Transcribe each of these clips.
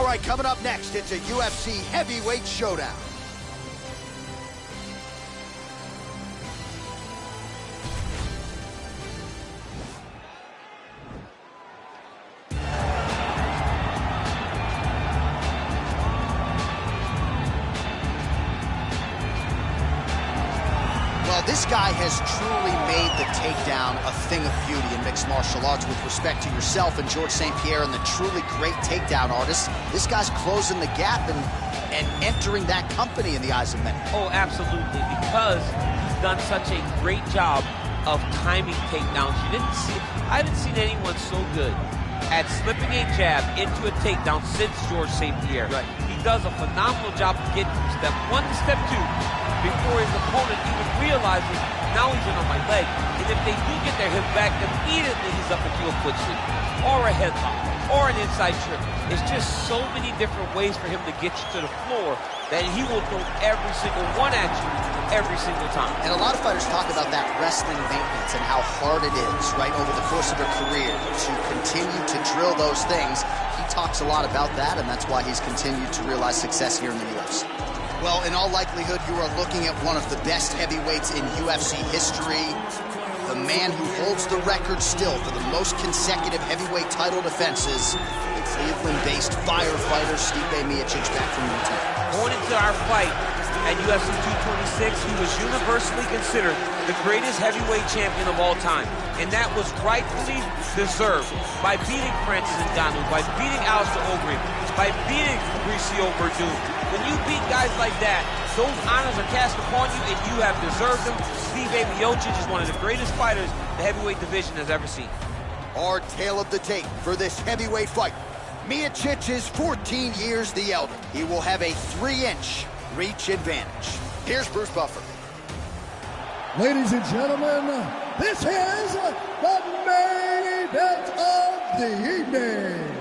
right, coming up next, it's a UFC heavyweight showdown. Well, this guy has truly made the takedown a thing of beauty in mixed martial arts. With respect to yourself and George St. Pierre and the truly great takedown artists, this guy's closing the gap and entering that company in the eyes of many. Oh, absolutely, because he's done such a great job of timing takedowns. I haven't seen anyone so good at slipping a jab into a takedown since George St. Pierre. Right. He does a phenomenal job of getting from step 1 to step 2 before his opponent even realizes now he's in on my leg. And if they do get their hip back, immediately he's up into a foot sweep or a headlock or an inside trip. It's just so many different ways for him to get you to the floor that he will throw every single one at you every single time. And a lot of fighters talk about that wrestling maintenance and how hard it is, right, over the course of their career to continue to drill those things. He talks a lot about that, and that's why he's continued to realize success here in the UFC. Well, in all likelihood, you are looking at one of the best heavyweights in UFC history. The man who holds the record still for the most consecutive heavyweight title defenses, the Cleveland-based firefighter Stipe Miocic, back from Utah. Going into our fight at UFC 226, he was universally considered the greatest heavyweight champion of all time. And that was rightfully deserved by beating Francis Ngannou, by beating Alistair Overeem, by beating Fabricio Verdun. When you beat guys like that, those honors are cast upon you and you have deserved them. Stipe Miocic is one of the greatest fighters the heavyweight division has ever seen. Our tale of the tape for this heavyweight fight. Miocic is 14 years the elder. He will have a 3-inch reach advantage. Here's Bruce Buffer. Ladies and gentlemen, this is the main event of the evening.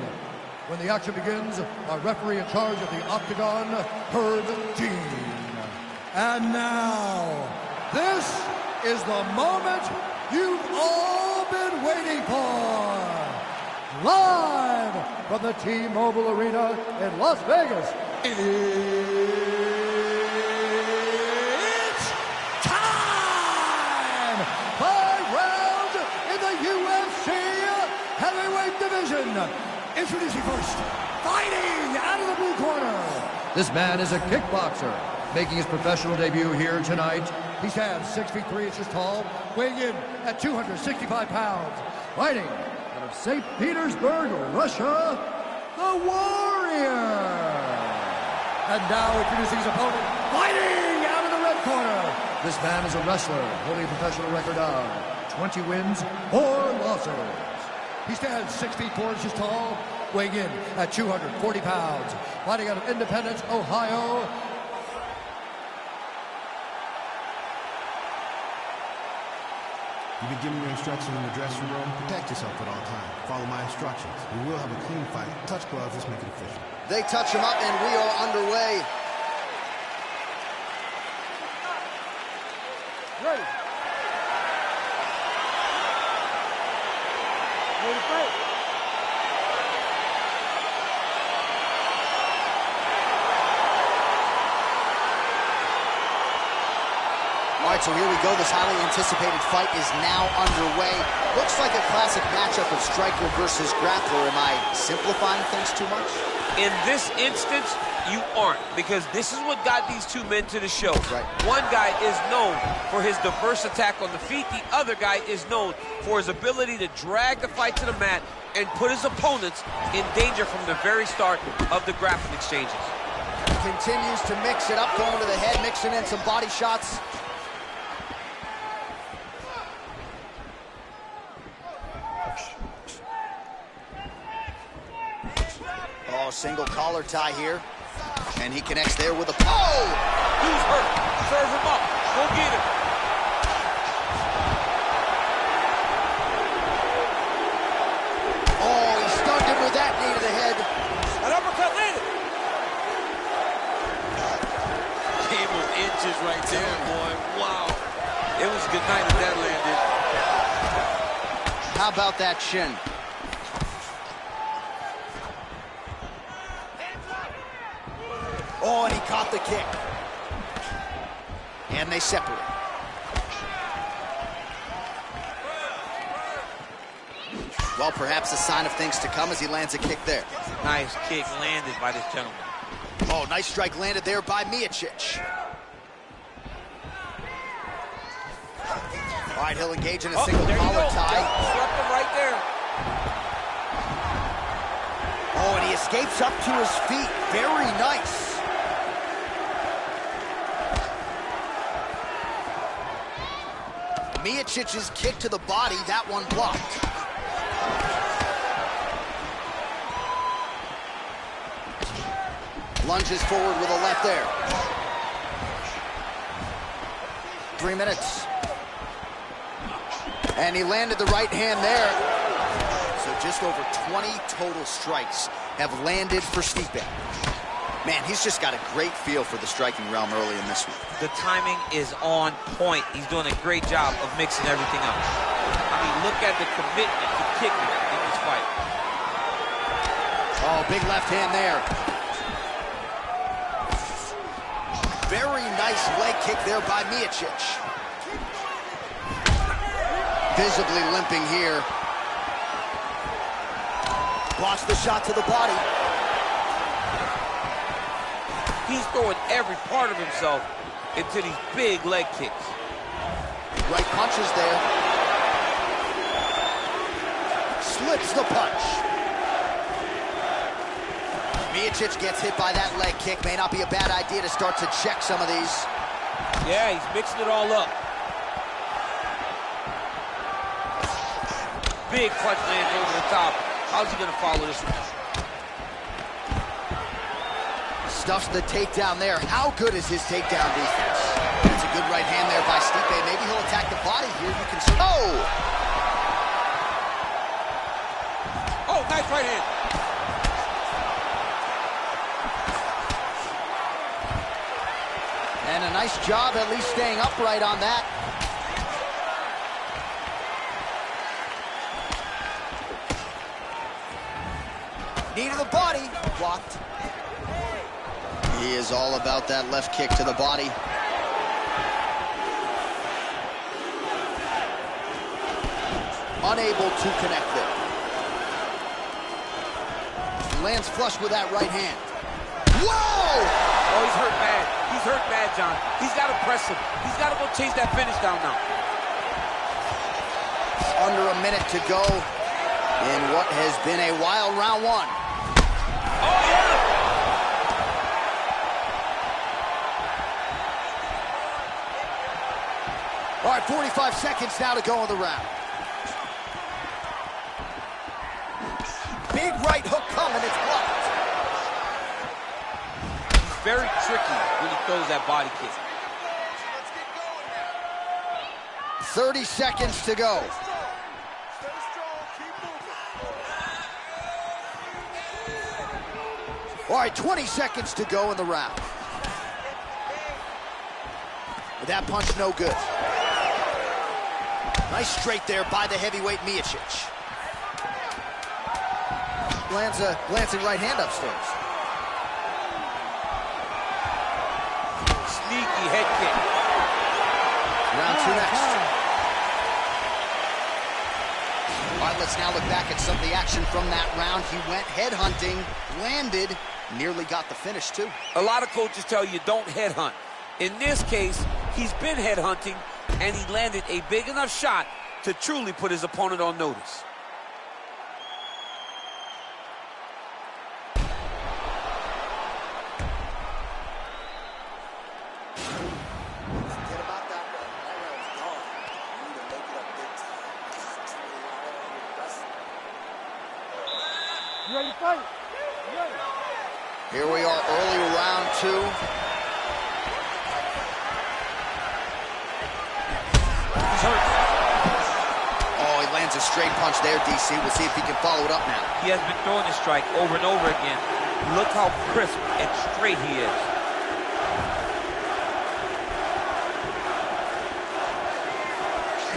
When the action begins, our referee in charge of the Octagon, Herb Dean. And now, this is the moment you've all been waiting for. Live from the T-Mobile Arena in Las Vegas. It's time! 5 rounds in the UFC heavyweight division. Introducing first, fighting out of the blue corner. This man is a kickboxer, making his professional debut here tonight. He stands 6 feet 3 inches tall, weighing in at 265 pounds. Fighting out of St. Petersburg, Russia, the Warrior. And now introducing his opponent, fighting out of the red corner. This man is a wrestler, holding a professional record of 20 wins, 4 losses. He stands 6 feet 4 inches tall, weighing in at 240 pounds. Fighting out of Independence, Ohio. You've been given your instructions in the dressing room. Protect yourself at all times. Follow my instructions. We will have a clean fight. Touch gloves, let's make it official. They touch him up and we are underway. Ready. Ready to fight. All right, so here we go. This highly anticipated fight is now underway. Looks like a classic matchup of striker versus grappler. Am I simplifying things too much? In this instance, you aren't, because this is what got these two men to the show. Right. One guy is known for his diverse attack on the feet. The other guy is known for his ability to drag the fight to the mat and put his opponents in danger from the very start of the grappling exchanges. Continues to mix it up, going to the head, mixing in some body shots. Oh, single collar tie here. And he connects there with a... Oh! Who's hurt? Serve him up. Go get him. Oh, he stunned him with that knee to the head. An uppercut landed. Game of inches right there, boy. Wow. It was good night if that landed. How about that shin? Oh, and he caught the kick. And they separate. Well, perhaps a sign of things to come as he lands a kick there. Nice kick landed by this gentleman. Oh, nice strike landed there by Miocic. All right, he'll engage in a single collar tie. Swept him right there. Oh, and he escapes up to his feet. Very nice. Miocic's kick to the body, that one blocked. Lunges forward with a left there. 3 minutes. And he landed the right hand there. So just over 20 total strikes have landed for Stipe. Man, he's just got a great feel for the striking realm early in this one. The timing is on point. He's doing a great job of mixing everything up. I mean, look at the commitment to kicking in this fight. Oh, big left hand there. Very nice leg kick there by Miocic. Visibly limping here. Blocks the shot to the body. He's throwing every part of himself into these big leg kicks. Right punches there. Slips the punch. Miocic gets hit by that leg kick. May not be a bad idea to start to check some of these. Yeah, he's mixing it all up. Big punch lands over the top. How's he going to follow this one? Stuffs the takedown there. How good is his takedown defense? That's a good right hand there by Stipe. Maybe he'll attack the body here. You can see. Oh! Oh, nice right hand. And a nice job at least staying upright on that. Knee to the body. Blocked. He is all about that left kick to the body. Unable to connect there. Lands flush with that right hand. Whoa! Oh, he's hurt bad. He's hurt bad, John. He's got to press him. He's got to go chase that finish down now. Under a minute to go in what has been a wild round one. Oh, yeah! All right, 45 seconds now to go in the round. Big right hook coming, it's blocked. He's very tricky when he throws that body kick. 30 seconds to go. All right, 20 seconds to go in the round. But that punch no good. Nice straight there by the heavyweight Miocic. Lands a glancing right hand upstairs. Sneaky head kick. Round two next. All right, let's now look back at some of the action from that round. He went head hunting, landed, nearly got the finish too. A lot of coaches tell you don't headhunt. In this case, he's been headhunting, and he landed a big enough shot to truly put his opponent on notice. You ready to fight? Here we are, early round two. He's hurt. Oh, he lands a straight punch there, DC. We'll see if he can follow it up now. He has been throwing this strike over and over again. Look how crisp and straight he is.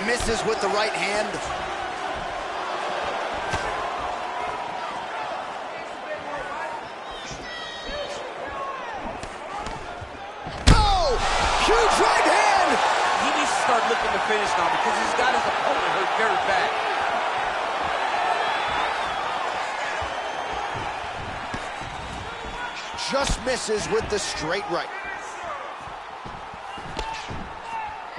Misses with the right hand. looking to finish now because he's got his opponent hurt very bad. Just misses with the straight right.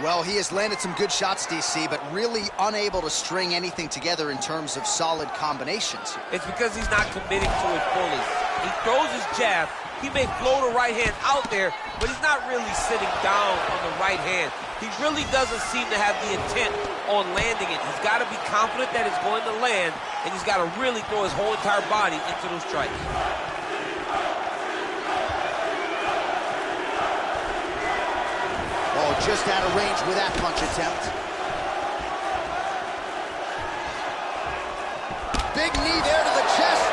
Well, he has landed some good shots, DC, but really unable to string anything together in terms of solid combinations here. It's because he's not committing to it fully. He throws his jab. He may float a right hand out there, but he's not really sitting down on the right hand. He really doesn't seem to have the intent on landing it. He's got to be confident that it's going to land, and he's got to really throw his whole entire body into those strikes. Oh, just out of range with that punch attempt. Big knee there to the chest.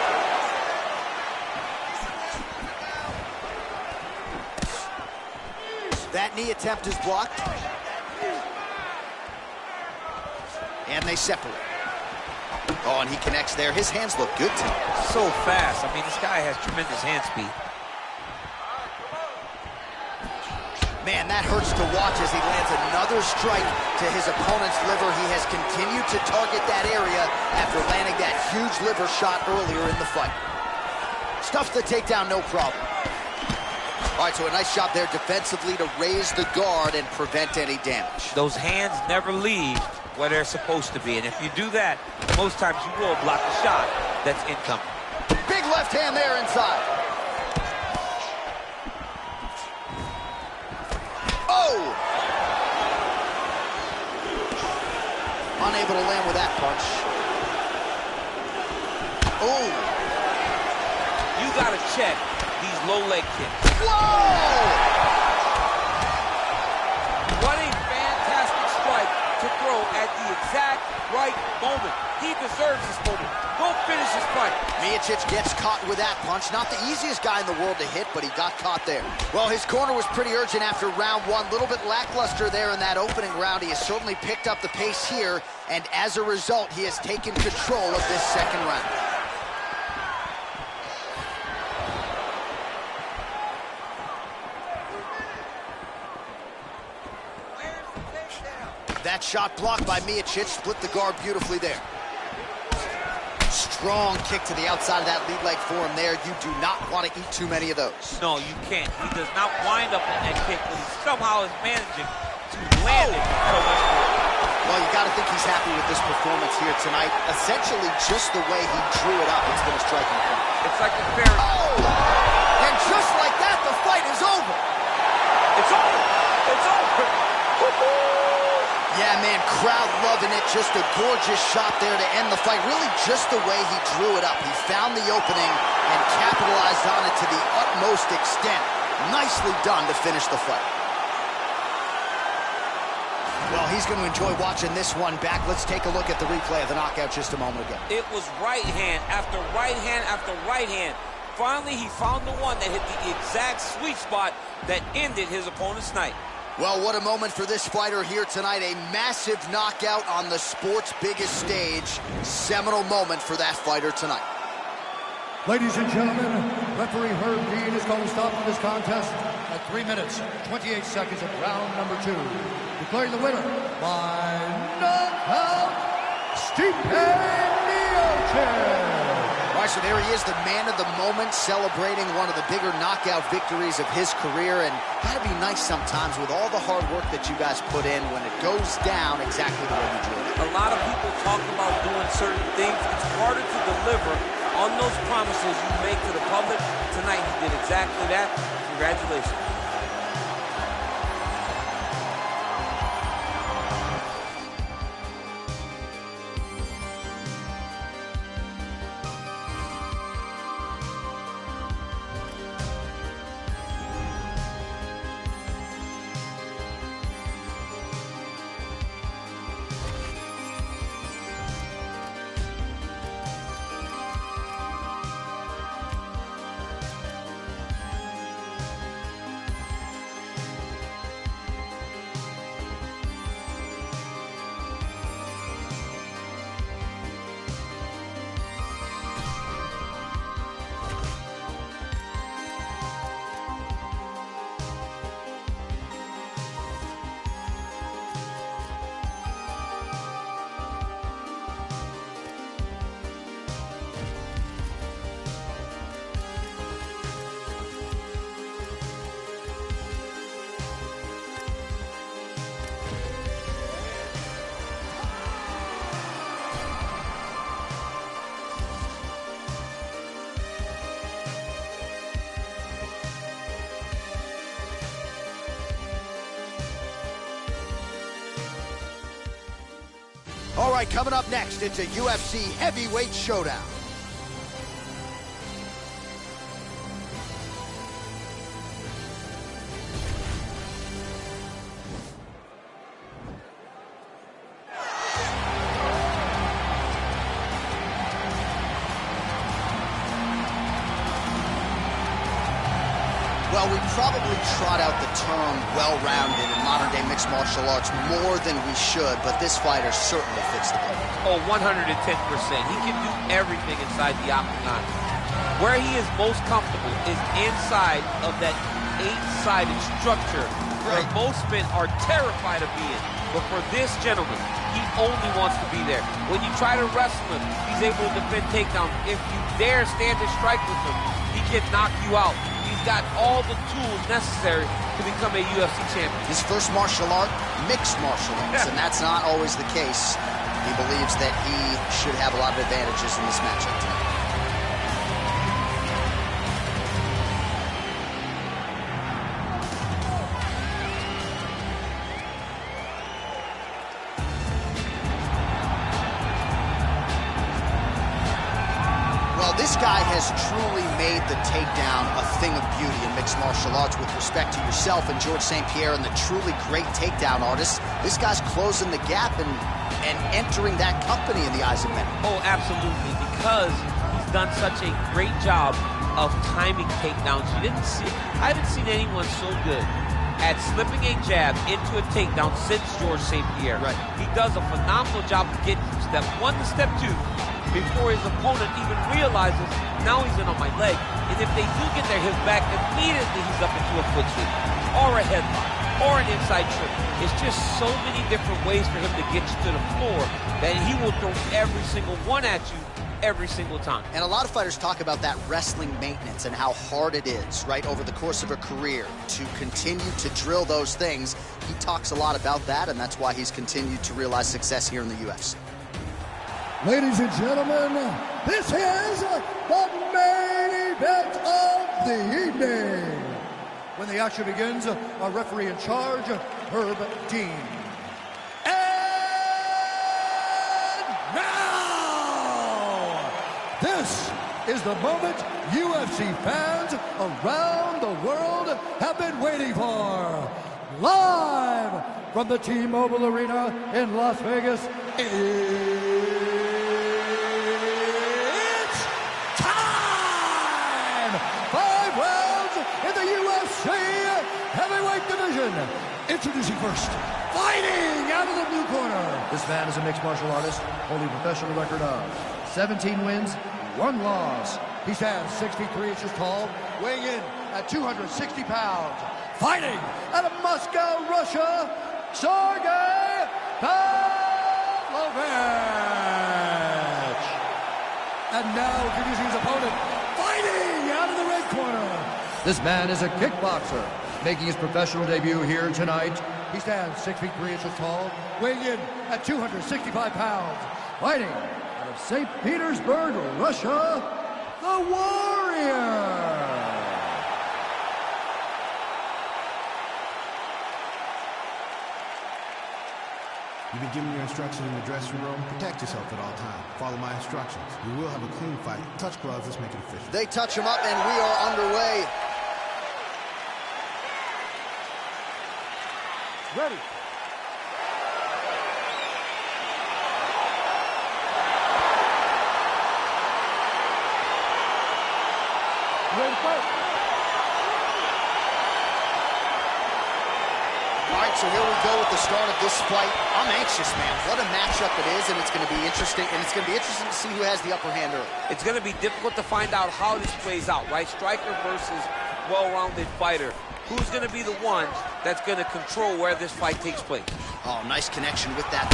That knee attempt is blocked. And they separate. Oh, and he connects there. His hands look good tonight. So fast. I mean, this guy has tremendous hand speed. Man, that hurts to watch as he lands another strike to his opponent's liver. He has continued to target that area after landing that huge liver shot earlier in the fight. Stuffs the takedown, no problem. All right, so a nice job there defensively to raise the guard and prevent any damage. Those hands never leave where they're supposed to be, and if you do that, most times you will block the shot that's incoming. Big left hand there inside. Oh! Unable to land with that punch. Oh! You gotta check these low leg kicks. Whoa! What a fantastic strike to throw at the exact right moment. He deserves this moment. Go finish his fight. Miocic gets caught with that punch. Not the easiest guy in the world to hit, but he got caught there. Well, his corner was pretty urgent after round one. A little bit lackluster there in that opening round. He has certainly picked up the pace here, and as a result, he has taken control of this second round. That shot blocked by Miocic, split the guard beautifully there. Strong kick to the outside of that lead leg for him there. You do not want to eat too many of those. No, you can't. He does not wind up on that kick, but he somehow is managing to land it so much more. Well, you got to think he's happy with this performance here tonight. Essentially, just the way he drew it up, it's been a striking point. It's like a fair. Oh! And just like that, the fight is over. It's over. It's over. Yeah, man, crowd loving it. Just a gorgeous shot there to end the fight. Really just the way he drew it up. He found the opening and capitalized on it to the utmost extent. Nicely done to finish the fight. Well, he's going to enjoy watching this one back. Let's take a look at the replay of the knockout just a moment ago. It was right hand after right hand after right hand. Finally, he found the one that hit the exact sweet spot that ended his opponent's night. Well, what a moment for this fighter here tonight. A massive knockout on the sport's biggest stage. Seminal moment for that fighter tonight. Ladies and gentlemen, referee Herb Dean is going to stop this contest at 3 minutes, 28 seconds of round number 2. Declaring the winner by knockout, Stipe Miocic. All right, so there he is, the man of the moment, celebrating one of the bigger knockout victories of his career. And gotta be nice sometimes with all the hard work that you guys put in when it goes down exactly the way you drew it. A lot of people talk about doing certain things. It's harder to deliver on those promises you make to the public. Tonight he did exactly that. Congratulations. All right, coming up next, it's a UFC heavyweight showdown. Well, we probably trot out the term well-rounded in modern-day mixed martial arts more than we should, but this fighter certainly fits the bill. Oh, 110%. He can do everything inside the octagon. Where he is most comfortable is inside of that 8-sided structure where most men are terrified of being. But for this gentleman, he only wants to be there. When you try to wrestle him, he's able to defend takedowns. If you dare stand and strike with him, he can knock you out. He's got all the tools necessary to become a UFC champion. His first martial art, mixed martial arts, and that's not always the case. He believes that he should have a lot of advantages in this matchup tonight. This guy has truly made the takedown a thing of beauty in mixed martial arts with respect to yourself and George St. Pierre and the truly great takedown artists. This guy's closing the gap and entering that company in the eyes of many. Oh, absolutely, because he's done such a great job of timing takedowns. I haven't seen anyone so good at slipping a jab into a takedown since George St. Pierre. Right. He does a phenomenal job of getting from step 1 to step 2 before his opponent even realizes, now he's in on my leg. And if they do get their hips back, immediately he's up into a foot sweep, or a headlock, or an inside trip. It's just so many different ways for him to get you to the floor that he will throw every single one at you every single time. And a lot of fighters talk about that wrestling maintenance and how hard it is, right, over the course of a career to continue to drill those things. He talks a lot about that, and that's why he's continued to realize success here in the UFC. Ladies and gentlemen, this is the main event of the evening. When the action begins, our referee in charge, Herb Dean. And now, this is the moment UFC fans around the world have been waiting for. Live from the T-Mobile Arena in Las Vegas, it's time! 5 rounds in the UFC heavyweight division. Introducing first, fighting out of the blue corner. This man is a mixed martial artist, holding a professional record of 17 wins, 1 loss. He stands 63 inches tall, weighing in at 260 pounds. Fighting out of Moscow, Russia, Sergey Pavlovich. And now introducing his opponent, fighting out of the red corner. This man is a kickboxer, making his professional debut here tonight. He stands 6 feet 3 inches tall, weighing in at 265 pounds. Fighting out of St. Petersburg, Russia, the Warrior. You've been given your instructions in the dressing room. Protect yourself at all times. Follow my instructions. We will have a clean fight. Touch gloves. Let's make it official. They touch him up, and we are underway. Ready. Ready to fight. All right, so here we go with the start of this fight. I'm anxious, man. What a matchup it is, and it's going to be interesting. And it's going to be interesting to see who has the upper hand early. It's going to be difficult to find out how this plays out, right? Striker versus well-rounded fighter. Who's going to be the one that's going to control where this fight takes place? Oh, nice connection with that.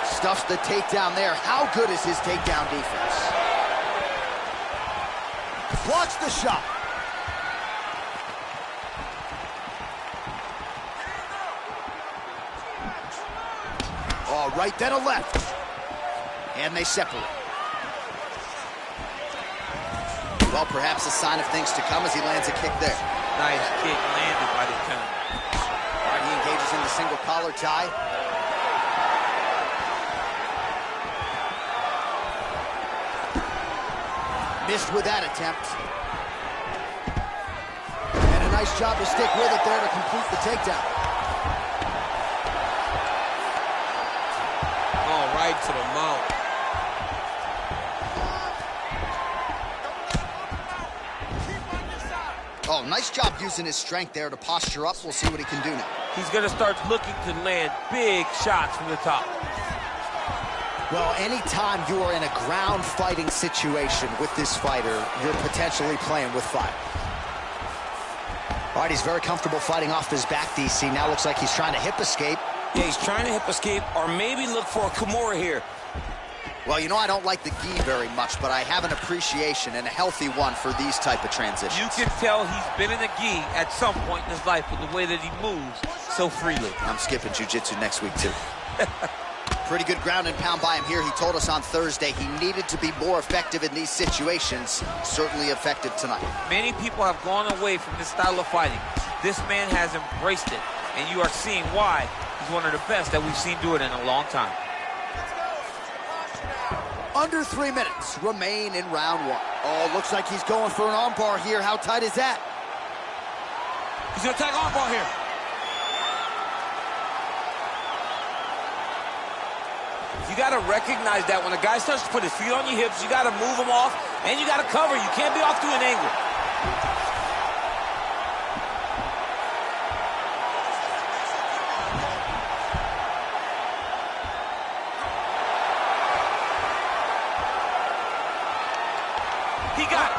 Stuffs the takedown there. How good is his takedown defense? Blocks the shot. Oh, right, then a left. And they separate. Well, perhaps a sign of things to come as he lands a kick there. Nice kick landed by the counter. using the single collar tie. Missed with that attempt. And a nice job to stick with it there to complete the takedown. Oh, right to the mouth. Oh, nice job using his strength there to posture up. We'll see what he can do now. He's going to start looking to land big shots from the top. Well, anytime you are in a ground fighting situation with this fighter, you're potentially playing with fire. All right, he's very comfortable fighting off his back, DC. Now looks like he's trying to hip escape. Yeah, he's trying to hip escape or maybe look for a Kimura here. Well, you know, I don't like the gi very much, but I have an appreciation and a healthy one for these type of transitions. You can tell he's been in a gi at some point in his life with the way that he moves so freely. I'm skipping jiu-jitsu next week, too. Pretty good ground and pound by him here. He told us on Thursday he needed to be more effective in these situations. Certainly effective tonight. Many people have gone away from this style of fighting. This man has embraced it, and you are seeing why he's one of the best that we've seen do it in a long time. Under 3 minutes remain in round one. Oh, looks like he's going for an armbar here. How tight is that? He's gonna attack armbar here. You gotta recognize that when a guy starts to put his feet on your hips, you gotta move him off, and you gotta cover. You can't be off to an angle. He got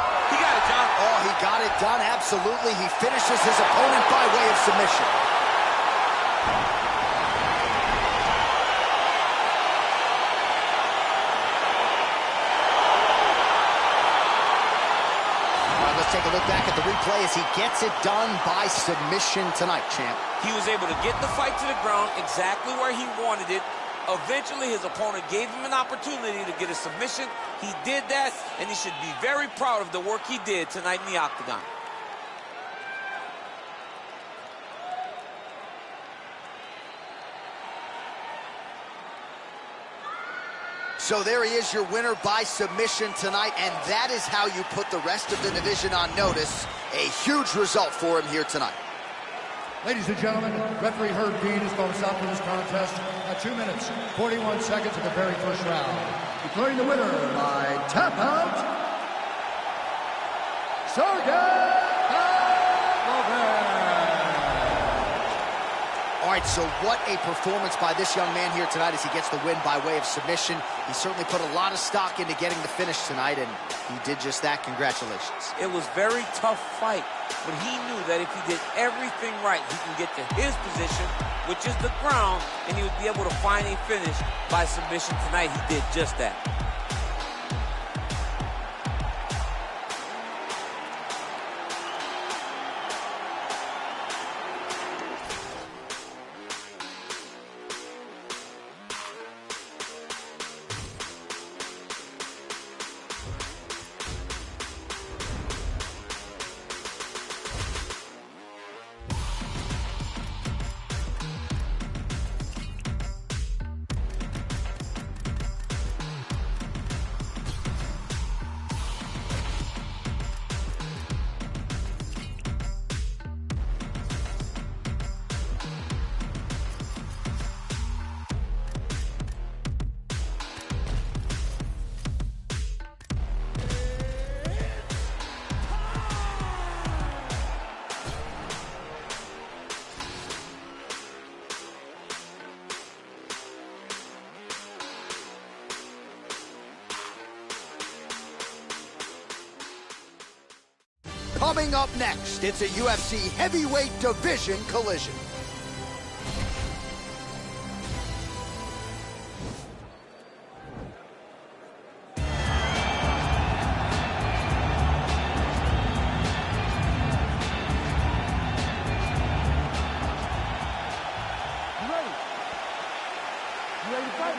it, John. Oh, he got it done, absolutely. He finishes his opponent by way of submission. All right, let's take a look back at the replay as he gets it done by submission tonight, champ. He was able to get the fight to the ground exactly where he wanted it. Eventually, his opponent gave him an opportunity to get a submission. He did that, and he should be very proud of the work he did tonight in the octagon. So there he is, your winner by submission tonight, and that is how you put the rest of the division on notice. A huge result for him here tonight. Ladies and gentlemen, referee Herb Dean has called a stop to this contest at 2 minutes, 41 seconds of the very first round. Declaring the winner by tap out, Sergey Pavlovich. All right, so what a performance by this young man here tonight as he gets the win by way of submission. He certainly put a lot of stock into getting the finish tonight, and he did just that. Congratulations. It was a very tough fight, but he knew that if he did everything right, he can get to his position, which is the ground, and he would be able to find a finish by submission tonight. He did just that. Coming up next, it's a UFC heavyweight division collision. You ready? You ready to fight?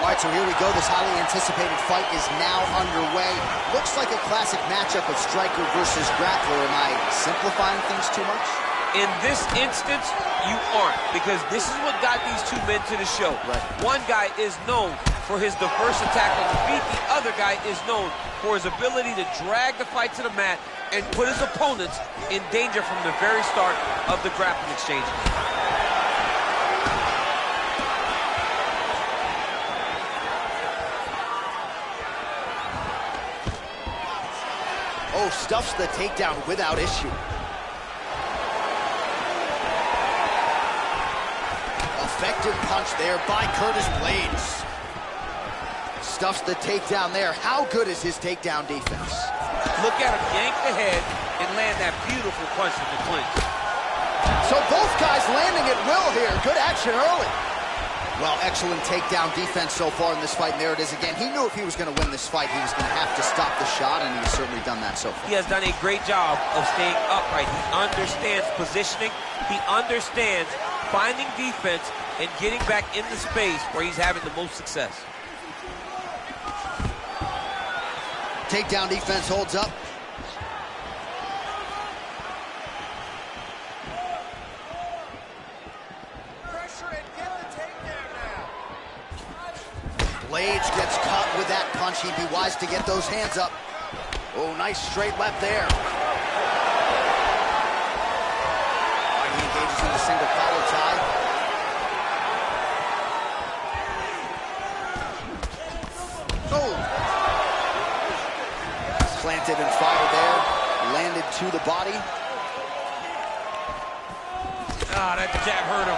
All right, so here we go. This highly anticipated fight is now underway. Looks like a classic matchup of striker versus grappler. Am I simplifying things too much? In this instance, you aren't, because this is what got these two men to the show. Right. One guy is known for his diverse attack on the feet. The other guy is known for his ability to drag the fight to the mat and put his opponents in danger from the very start of the grappling exchange. Oh, stuffs the takedown without issue. Effective punch there by Curtis Blades. Stuffs the takedown there. How good is his takedown defense? Look at him yank the head and land that beautiful punch from the clinch. So both guys landing at will here. Good action early. Well, excellent takedown defense so far in this fight, and there it is again. He knew if he was going to win this fight, he was going to have to stop the shot, and he's certainly done that so far. He has done a great job of staying upright. He understands positioning. He understands finding defense and getting back in the space where he's having the most success. Takedown defense holds up. Blades gets caught with that punch. He'd be wise to get those hands up. Oh, nice straight left there. All right, he engages in the single collar tie. Oh! Planted and fired there. Landed to the body. Ah, that jab hurt him.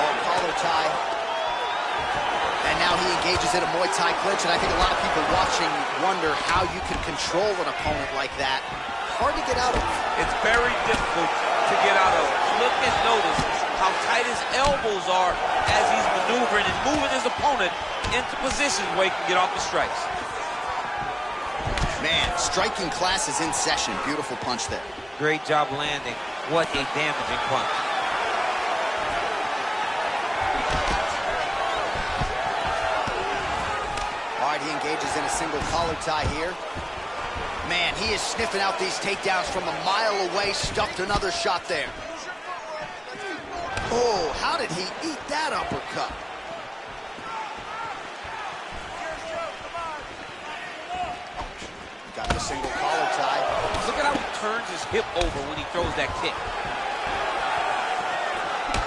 Oh, collar tie. And now he engages in a Muay Thai clinch, and I think a lot of people watching wonder how you can control an opponent like that. Hard to get out of. It's very difficult to get out of. Look and notice how tight his elbows are as he's maneuvering and moving his opponent into positions where he can get off the strikes. Man, striking class is in session. Beautiful punch there. Great job landing. What a damaging punch. All right, he engages in a single collar tie here. Man, he is sniffing out these takedowns from a mile away. Stuffed another shot there. Oh, how did he eat that uppercut? Got the single collar tie. Look at how he turns his hip over when he throws that kick.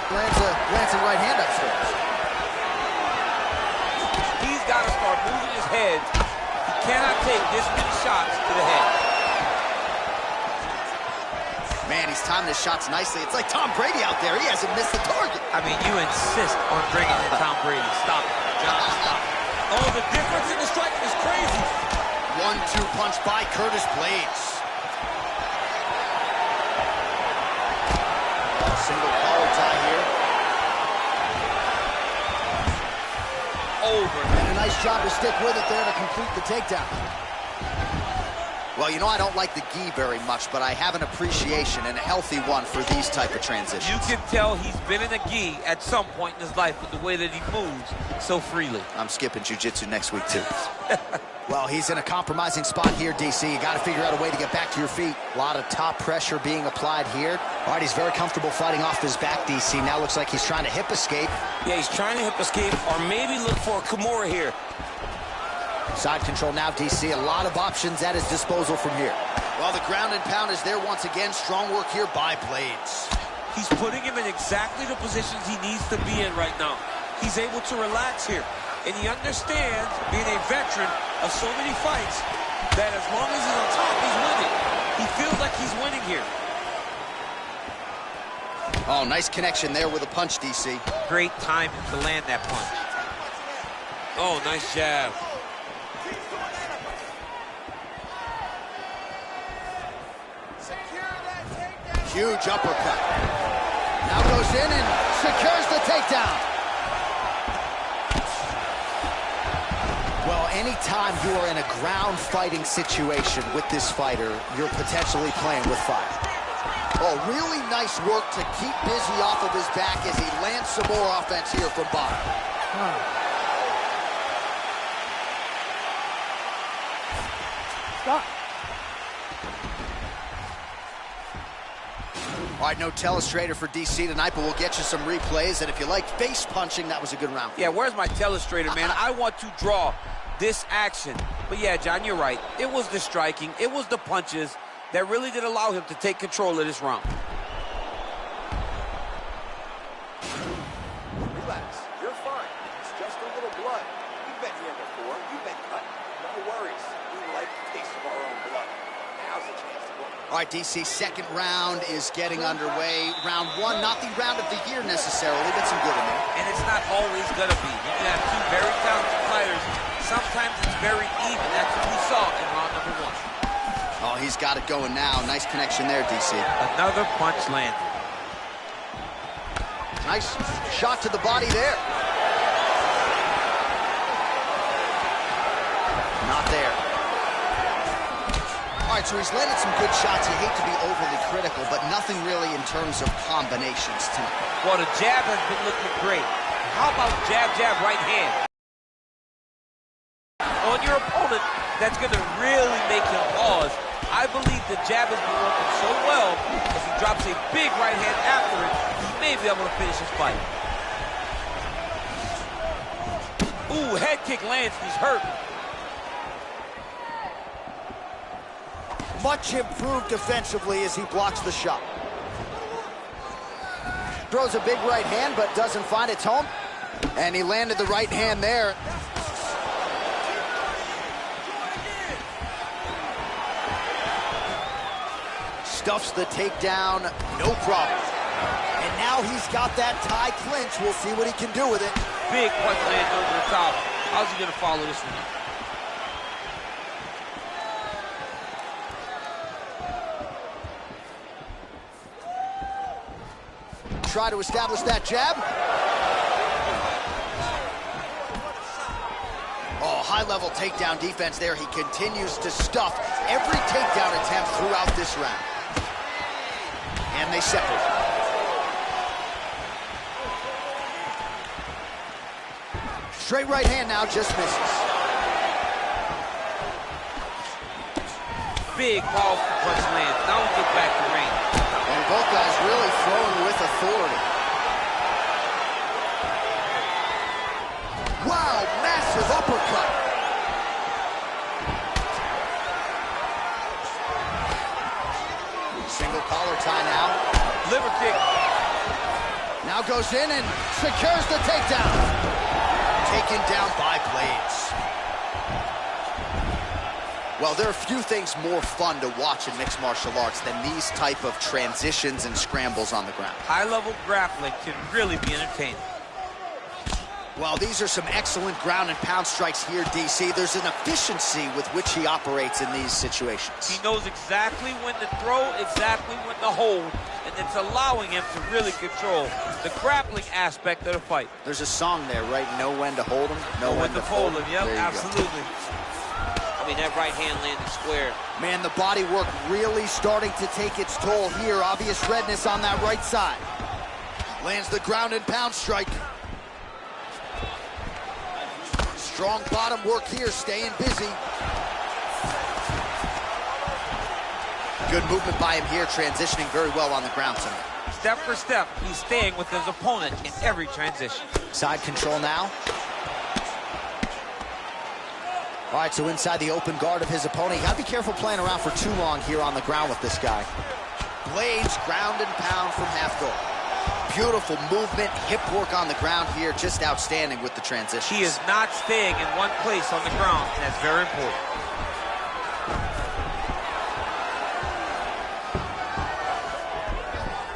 Lands a right hand upstairs. He's got to start moving his head. He cannot take this many shots to the head. Man, he's timing his shots nicely. It's like Tom Brady out there. He hasn't missed the target. I mean, you insist on bringing in Tom Brady. Stop it, John, stop it. Oh, the difference in the striking is crazy. 1-2 punch by Curtis Blades. Single collar tie here. Over. And a nice job to stick with it there to complete the takedown. Well, you know, I don't like the gi very much, but I have an appreciation, and a healthy one, for these type of transitions. You can tell he's been in a gi at some point in his life with the way that he moves so freely. I'm skipping jiu-jitsu next week, too. Well, he's in a compromising spot here, DC. You got to figure out a way to get back to your feet. A lot of top pressure being applied here. All right, he's very comfortable fighting off his back, DC. Now looks like he's trying to hip escape. Yeah, he's trying to hip escape or maybe look for a Kimura here. Side control now, DC. A lot of options at his disposal from here. Well, the ground and pound is there once again. Strong work here by Blades. He's putting him in exactly the positions he needs to be in right now. He's able to relax here. And he understands, being a veteran of so many fights, that as long as he's on top, he's winning. He feels like he's winning here. Oh, nice connection there with a punch, DC. Great timing to land that punch. Oh, nice jab. Huge uppercut. Now goes in and secures the takedown. Well, anytime you are in a ground fighting situation with this fighter, you're potentially playing with fire. Oh, really nice work to keep busy off of his back as he lands some more offense here from bottom. Stop. All right, no telestrator for DC tonight, but we'll get you some replays. And if you like face punching, that was a good round. Yeah, where's my telestrator, man? I want to draw this action. But yeah, John, you're right. It was the striking, it was the punches that really did allow him to take control of this round. Relax, you're fine. It's just a little blood. You've been here before. You've been cut. No worries. We like the taste of our own blood. Now's the chance to go. All right, DC, second round is getting underway. Round one, not the round of the year necessarily, but some good in there. And it's not always going to be. You can have two very talented fighters. Sometimes it's very even. That's what we saw in round number one. Oh, he's got it going now. Nice connection there, DC. Another punch landed. Nice shot to the body there. Not there. All right, so he's landed some good shots. You hate to be overly critical, but nothing really in terms of combinations tonight. Well, the jab has been looking great. How about jab, jab, right hand? On your opponent, that's going to really make him pause. I believe the jab has been working so well, as he drops a big right hand after it, he may be able to finish his fight. Ooh, head kick lands, he's hurt. Much improved defensively as he blocks the shot. Throws a big right hand, but doesn't find its home. And he landed the right hand there. Stuffs the takedown, no problem. And now he's got that tie clinch. We'll see what he can do with it. Big punch lands over the top. How's he gonna follow this one up? Try to establish that jab. Oh, high-level takedown defense there. He continues to stuff every takedown attempt throughout this round. And they separate. Straight right hand now, just misses. Big, powerful punch lands. Now we get back to range. And both guys really throwing with authority. Wow, massive uppercut. Single collar tie now. Liver kick. Now goes in and secures the takedown. Taken down by Blades. Well, there are few things more fun to watch in mixed martial arts than these type of transitions and scrambles on the ground. High-level grappling can really be entertaining. Well, these are some excellent ground and pound strikes here, DC. There's an efficiency with which he operates in these situations. He knows exactly when to throw, exactly when to hold, and it's allowing him to really control the grappling aspect of the fight. There's a song there, right? Know when to hold him, know when to fold him. Yep, absolutely. I mean, that right hand landed square. Man, the body work really starting to take its toll here. Obvious redness on that right side. Lands the ground and pound strike. Strong bottom work here, staying busy. Good movement by him here, transitioning very well on the ground tonight. Step for step, he's staying with his opponent in every transition. Side control now. All right, so inside the open guard of his opponent. You gotta be careful playing around for too long here on the ground with this guy. Blades, ground and pound from half guard. Beautiful movement, hip work on the ground here, just outstanding with the transition. He is not staying in one place on the ground, and that's very important.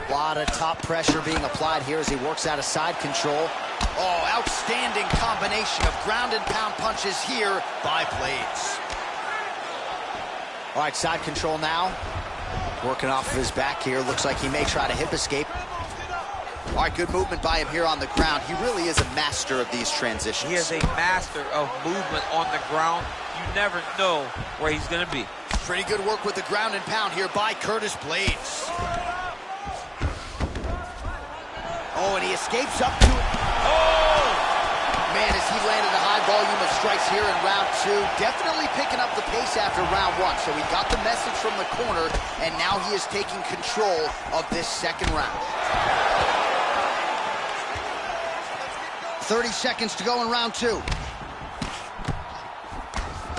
A lot of top pressure being applied here as he works out of side control. Oh, outstanding combination of ground and pound punches here by Blades. All right, side control now. Working off of his back here. Looks like he may try to hip escape. All right, good movement by him here on the ground. He really is a master of these transitions. He is a master of movement on the ground. You never know where he's going to be. Pretty good work with the ground and pound here by Curtis Blades. Oh, and he escapes up to it. Oh! Man, as he landed a high volume of strikes here in round 2, definitely picking up the pace after round 1. So he got the message from the corner, and now he is taking control of this second round. 30 seconds to go in round 2. All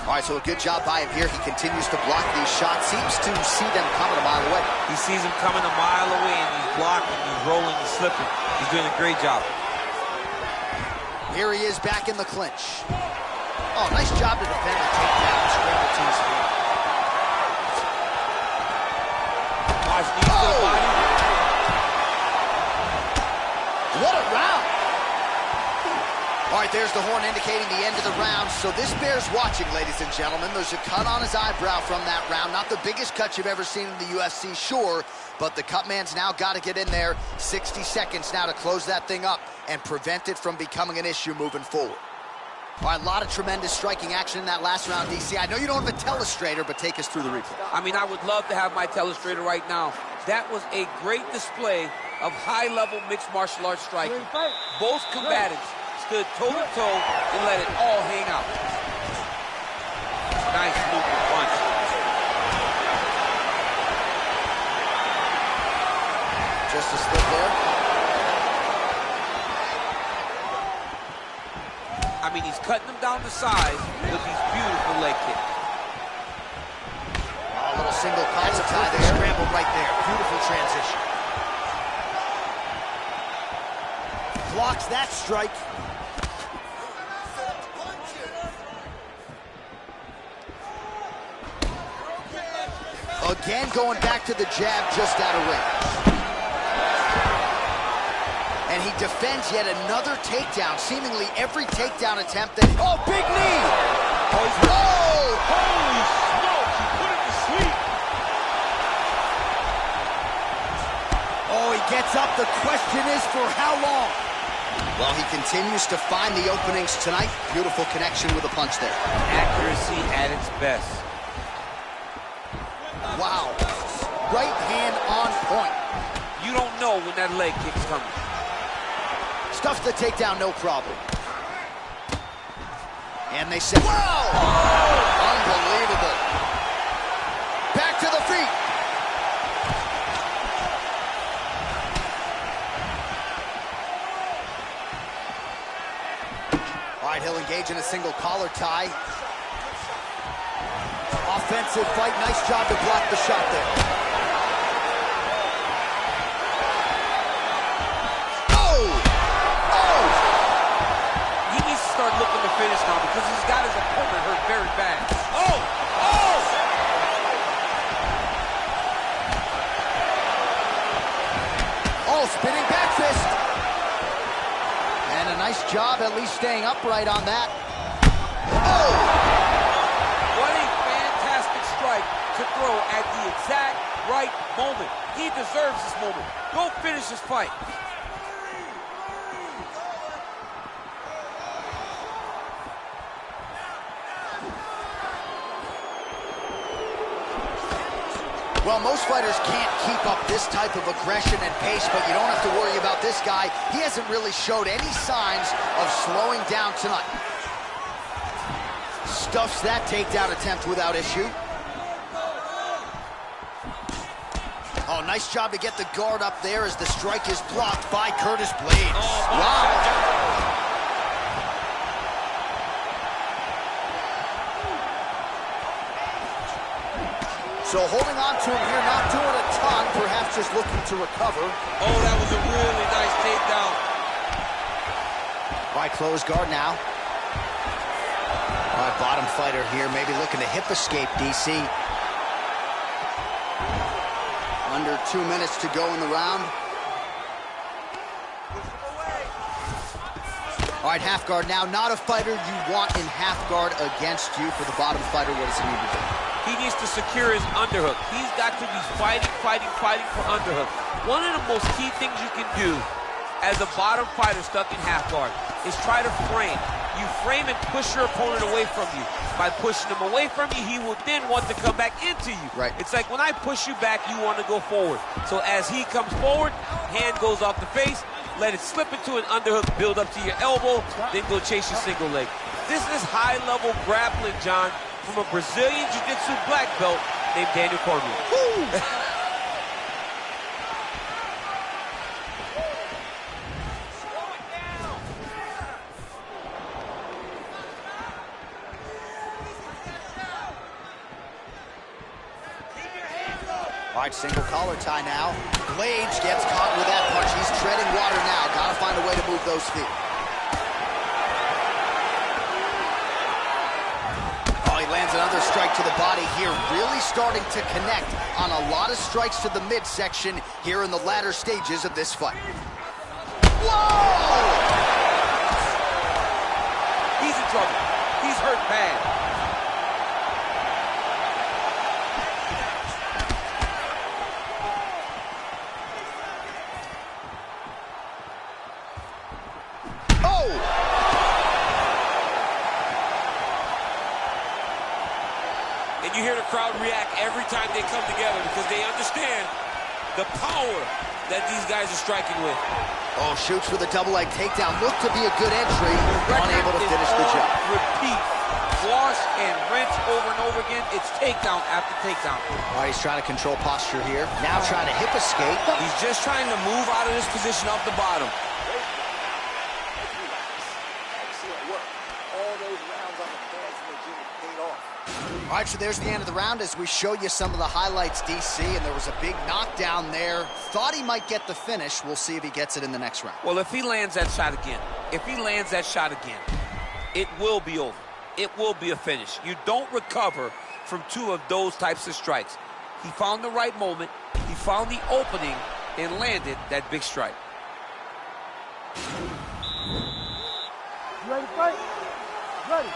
right, so a good job by him here. He continues to block these shots. Seems to see them coming a mile away. He sees them coming a mile away, and he's blocking, he's rolling, he's slipping. He's doing a great job. Here he is back in the clinch. Oh, nice job to defend the takedown and scramble to his feet. Nice knee to the body. What a round! All right, there's the horn indicating the end of the round, so this bears watching, ladies and gentlemen. There's a cut on his eyebrow from that round. Not the biggest cut you've ever seen in the UFC, sure, but the cut man's now got to get in there. 60 seconds now to close that thing up and prevent it from becoming an issue moving forward. All right, a lot of tremendous striking action in that last round, DC. I know you don't have a telestrator, but take us through the replay. I mean, I would love to have my telestrator right now. That was a great display of high-level mixed martial arts striking. Both combatants stood toe-to-toe and let it all hang out. Nice looping punch. Just a slip there. I mean, he's cutting them down the side with these beautiful leg kicks. Oh, a little single collar tie. They scrambled right there. Beautiful transition. Blocks that strike. Again, going back to the jab just out of range. And he defends yet another takedown. Seemingly every takedown attempt that... Oh, big knee! Oh, Holy smokes, he put him to sleep. Oh, he gets up. The question is for how long? Well, he continues to find the openings tonight. Beautiful connection with a punch there. Accuracy at its best. Wow. Right hand on point. You don't know when that leg kick's coming. Stuffs the takedown, no problem. And they say, whoa! Oh, unbelievable. Back to the feet. All right, he'll engage in a single collar tie. Offensive fight, nice job to block the shot there. Start looking to finish now because he's got his opponent hurt very bad. Oh! Oh! Oh, spinning back fist. And a nice job at least staying upright on that. Oh! What a fantastic strike to throw at the exact right moment. He deserves this moment. Go finish this fight. Well, most fighters can't keep up this type of aggression and pace, but you don't have to worry about this guy. He hasn't really showed any signs of slowing down tonight. Stuffs that takedown attempt without issue. Oh, nice job to get the guard up there as the strike is blocked by Curtis Blades. Oh, wow. So holding on to him here, not doing a ton, perhaps just looking to recover. Oh, that was a really nice takedown. All right, close guard now. All right, bottom fighter here, maybe looking to hip escape, DC. Under 2 minutes to go in the round. All right, half guard now. Not a fighter you want in half guard against you. For the bottom fighter, what does he need to do? He needs to secure his underhook. He's got to be fighting for underhook. One of the most key things you can do as a bottom fighter stuck in half guard is try to frame. You frame and push your opponent away from you. By pushing him away from you, he will then want to come back into you. Right. It's like when I push you back, you want to go forward. So as he comes forward, hand goes off the face, let it slip into an underhook, build up to your elbow, then go chase your single leg. This is high-level grappling, John, from a Brazilian Jiu-Jitsu black belt named Daniel Cormier. All right, single collar tie now. Blades gets caught with that punch. He's treading water now. Gotta find a way to move those feet. Oh, he lands another strike to the body here. Really starting to connect on a lot of strikes to the midsection here in the latter stages of this fight. Whoa! He's in trouble. He's hurt bad. You hear the crowd react every time they come together because they understand the power that these guys are striking with. Oh, shoots with a double leg takedown. Looked to be a good entry. Unable to finish the job. Repeat. Wash and rinse over and over again. It's takedown after takedown. All right, he's trying to control posture here. Now trying to hip escape. He's just trying to move out of this position off the bottom. Excellent work. All those rounds on the pads in the gym paid off. All right, so there's the end of the round as we show you some of the highlights, DC, and there was a big knockdown there. Thought he might get the finish. We'll see if he gets it in the next round. Well, if he lands that shot again, it will be over. It will be a finish. You don't recover from two of those types of strikes. He found the right moment, he found the opening, and landed that big strike. You ready to fight? Ready.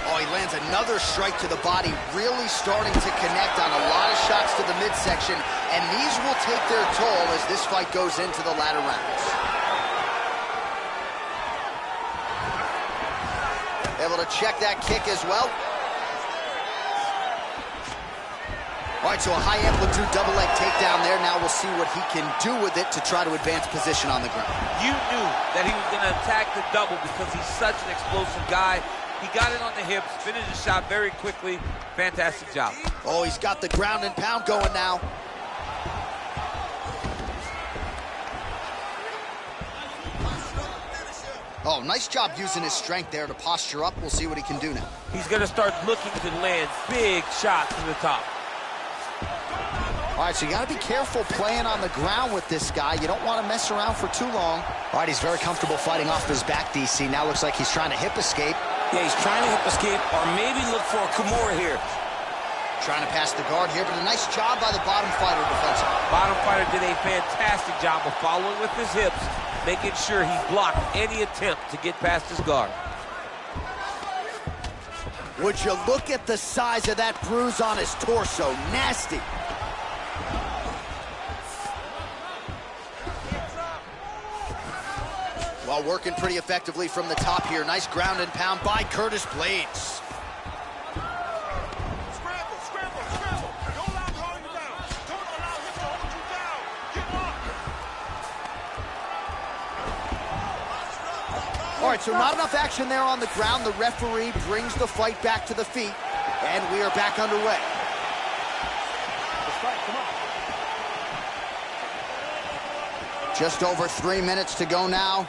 Oh, he lands another strike to the body, really starting to connect on a lot of shots to the midsection, and these will take their toll as this fight goes into the latter rounds. Able to check that kick as well. All right, so a high-amplitude double-leg takedown there. Now we'll see what he can do with it to try to advance position on the ground. You knew that he was going to attack the double because he's such an explosive guy. He got it on the hips, finished the shot very quickly. Fantastic job. Oh, he's got the ground and pound going now. Oh, nice job using his strength there to posture up. We'll see what he can do now. He's going to start looking to land big shots from the top. All right, so you got to be careful playing on the ground with this guy. You don't want to mess around for too long. All right, he's very comfortable fighting off his back, DC. Now looks like he's trying to hip escape. Yeah, he's trying to hip escape or maybe look for a Kimura here. Trying to pass the guard here, but a nice job by the bottom fighter defensively. Bottom fighter did a fantastic job of following with his hips, making sure he blocked any attempt to get past his guard. Would you look at the size of that bruise on his torso? Nasty. Well, working pretty effectively from the top here. Nice ground and pound by Curtis Blades. All right, so not enough action there on the ground. The referee brings the fight back to the feet, and we are back underway. Just over 3 minutes to go now.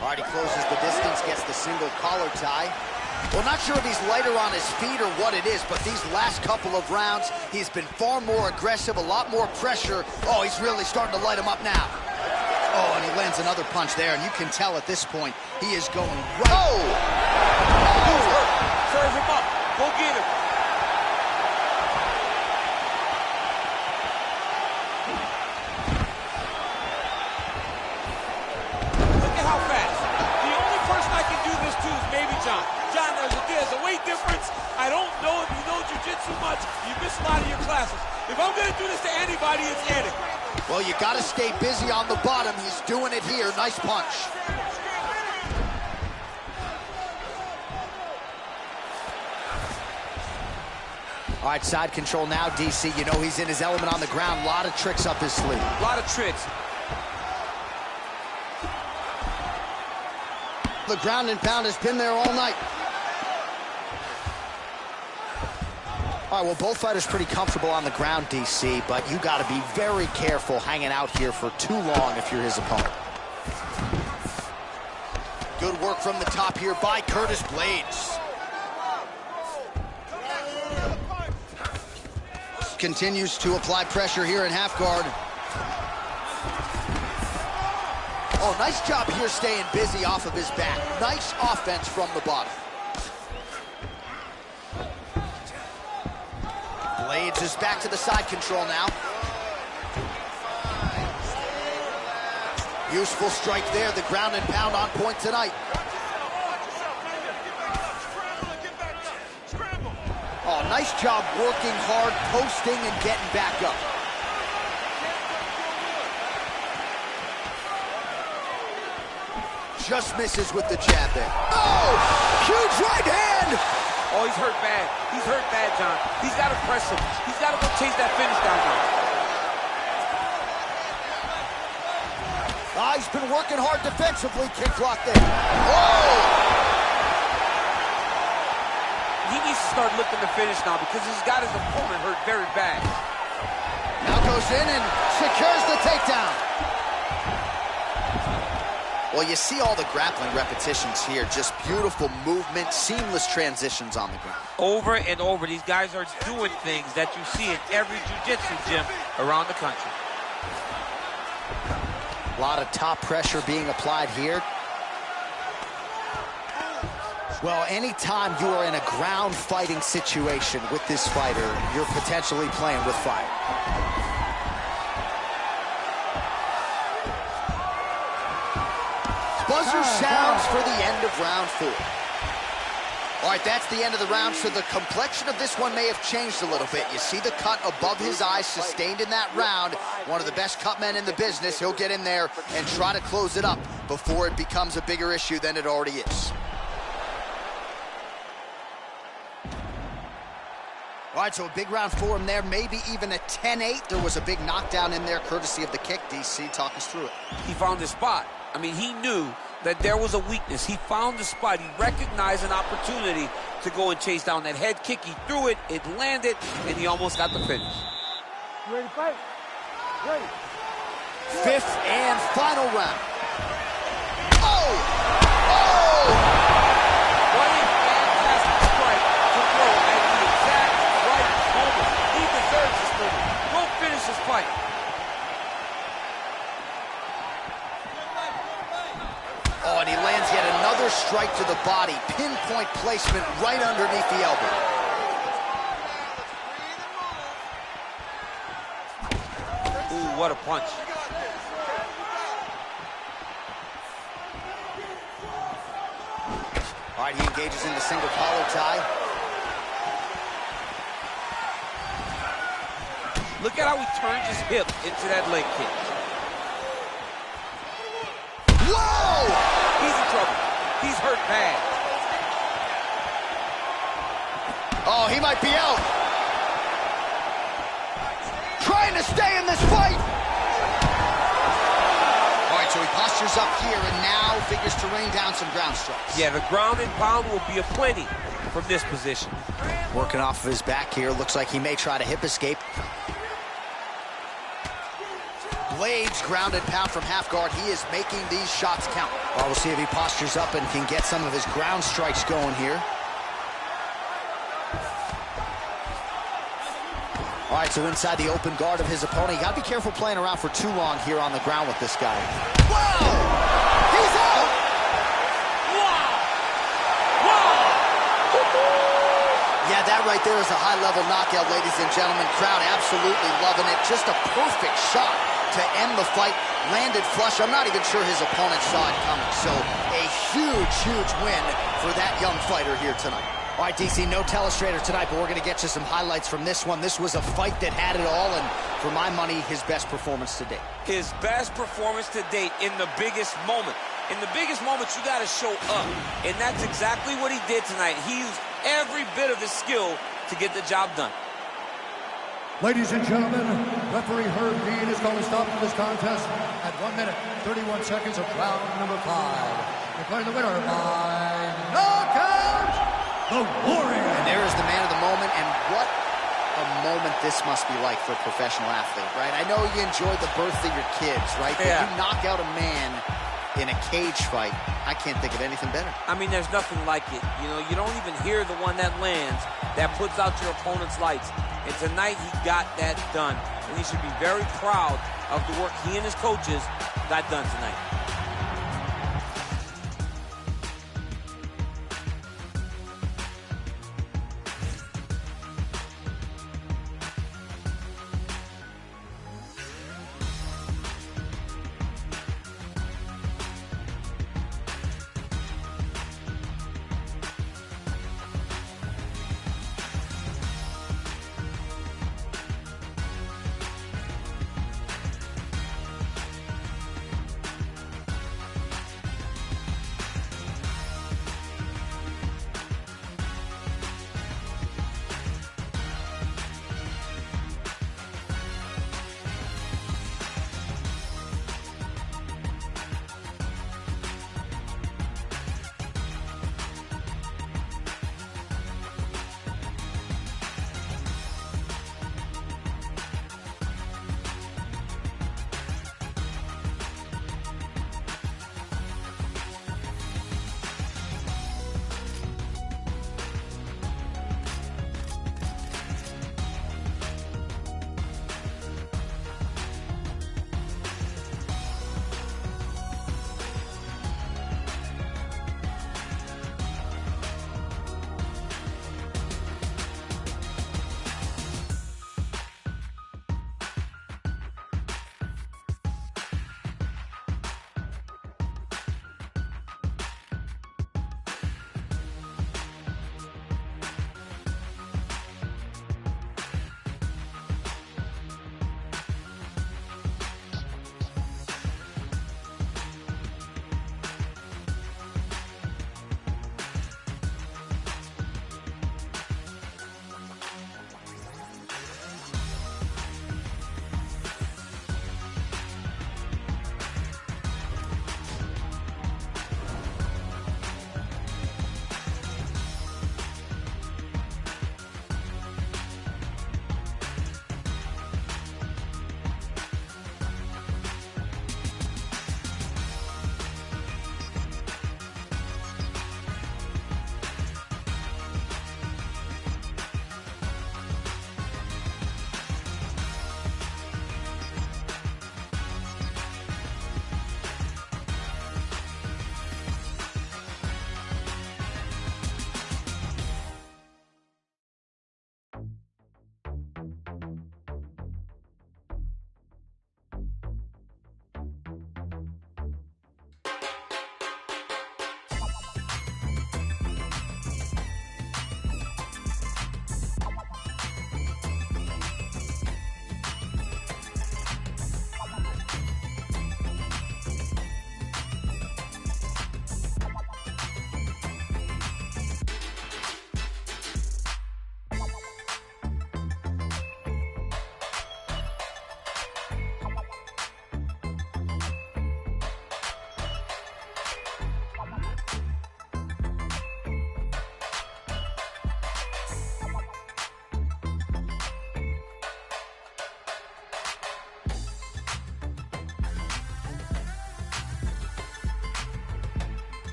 All right, he closes the distance, gets the single collar tie. Well, not sure if he's lighter on his feet or what it is, but these last couple of rounds, he's been far more aggressive, a lot more pressure. Oh, he's really starting to light him up now. Oh, and he lands another punch there, and you can tell at this point, he is going right. Oh! Serve him up. Go get him. Look at how fast. The only person I can do this to is maybe John. John, there's a weight difference. I don't know if you know jiu-jitsu much. You miss a lot of your classes. If I'm going to do this to anybody, it's Eddie. Well, you got to stay busy on the bottom. He's doing it here. Nice punch. All right, side control now, DC. You know he's in his element on the ground. A lot of tricks up his sleeve. A lot of tricks. The ground and pound has been there all night. All right, well, both fighters pretty comfortable on the ground, DC, but you got to be very careful hanging out here for too long if you're his opponent. Good work from the top here by Curtis Blades. Continues to apply pressure here in half guard. Oh, nice job here staying busy off of his back. Nice offense from the bottom. Blades is back to the side control now. Useful strike there. The ground and pound on point tonight. Oh, nice job working hard, posting, and getting back up. Just misses with the jab there. Oh, huge right hand! Oh, he's hurt bad. He's hurt bad, John. He's got to press him. He's got to go chase that finish down now. He's been working hard defensively. Kick block there. Oh! He needs to start looking to finish now because he's got his opponent hurt very bad. Now goes in and secures the takedown. Well, you see all the grappling repetitions here. Just beautiful movement, seamless transitions on the ground. Over and over, these guys are doing things that you see in every jiu-jitsu gym around the country. A lot of top pressure being applied here. Well, anytime you are in a ground fighting situation with this fighter, you're potentially playing with fire. Buzzer sounds for the end of round 4. All right, that's the end of the round, so the complexion of this one may have changed a little bit. You see the cut above his eyes sustained in that round. One of the best cut men in the business. He'll get in there and try to close it up before it becomes a bigger issue than it already is. All right, so a big round for him there, maybe even a 10-8. There was a big knockdown in there, courtesy of the kick. DC, talk us through it. He found his spot. I mean, he knew that there was a weakness. He found the spot. He recognized an opportunity to go and chase down that head kick. He threw it, it landed, and he almost got the finish. You ready to fight? Ready. 5th and final round. Oh! Oh! What a fantastic strike to throw at the exact right moment. He deserves this moment. Go finish this fight. Oh, and he lands yet another strike to the body. Pinpoint placement right underneath the elbow. Ooh, what a punch. All right, he engages in the single collar tie. Look at how he turns his hip into that leg kick. Whoa! He's in trouble. He's hurt bad. Oh, he might be out. Trying to stay in this fight. All right, so he postures up here and now figures to rain down some ground strikes. Yeah, the ground and pound will be aplenty from this position. Working off of his back here. Looks like he may try to hip escape. Blades ground and pound from half guard. He is making these shots count. Well, we'll see if he postures up and can get some of his ground strikes going here. All right, so inside the open guard of his opponent. You got to be careful playing around for too long here on the ground with this guy. Whoa! He's out! Wow! Wow! Yeah, that right there is a high-level knockout, ladies and gentlemen. Crowd absolutely loving it. Just a perfect shot to end the fight. Landed flush. I'm not even sure his opponent saw it coming. So a huge, huge win for that young fighter here tonight. All right, DC, no telestrator tonight, but we're going to get you some highlights from this one. This was a fight that had it all, and for my money, his best performance to date. His best performance to date in the biggest moment. In the biggest moments, you got to show up, and that's exactly what he did tonight. He used every bit of his skill to get the job done. Ladies and gentlemen, referee Herb Dean is going to stop this contest at 1 minute, 31 seconds of round number 5. Declaring the winner by knockout, the Warrior. And there is the man of the moment, and what a moment this must be like for a professional athlete, right? I know you enjoyed the birth of your kids, right? But you knock out a man in a cage fight. I can't think of anything better. I mean, there's nothing like it. You know, you don't even hear the one that lands, that puts out your opponent's lights. And tonight, he got that done. And he should be very proud of the work he and his coaches got done tonight.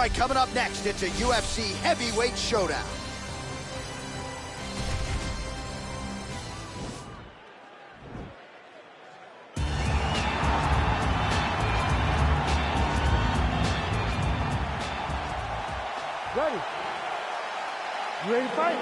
right, coming up next, it's a UFC heavyweight showdown. Ready? You ready to fight?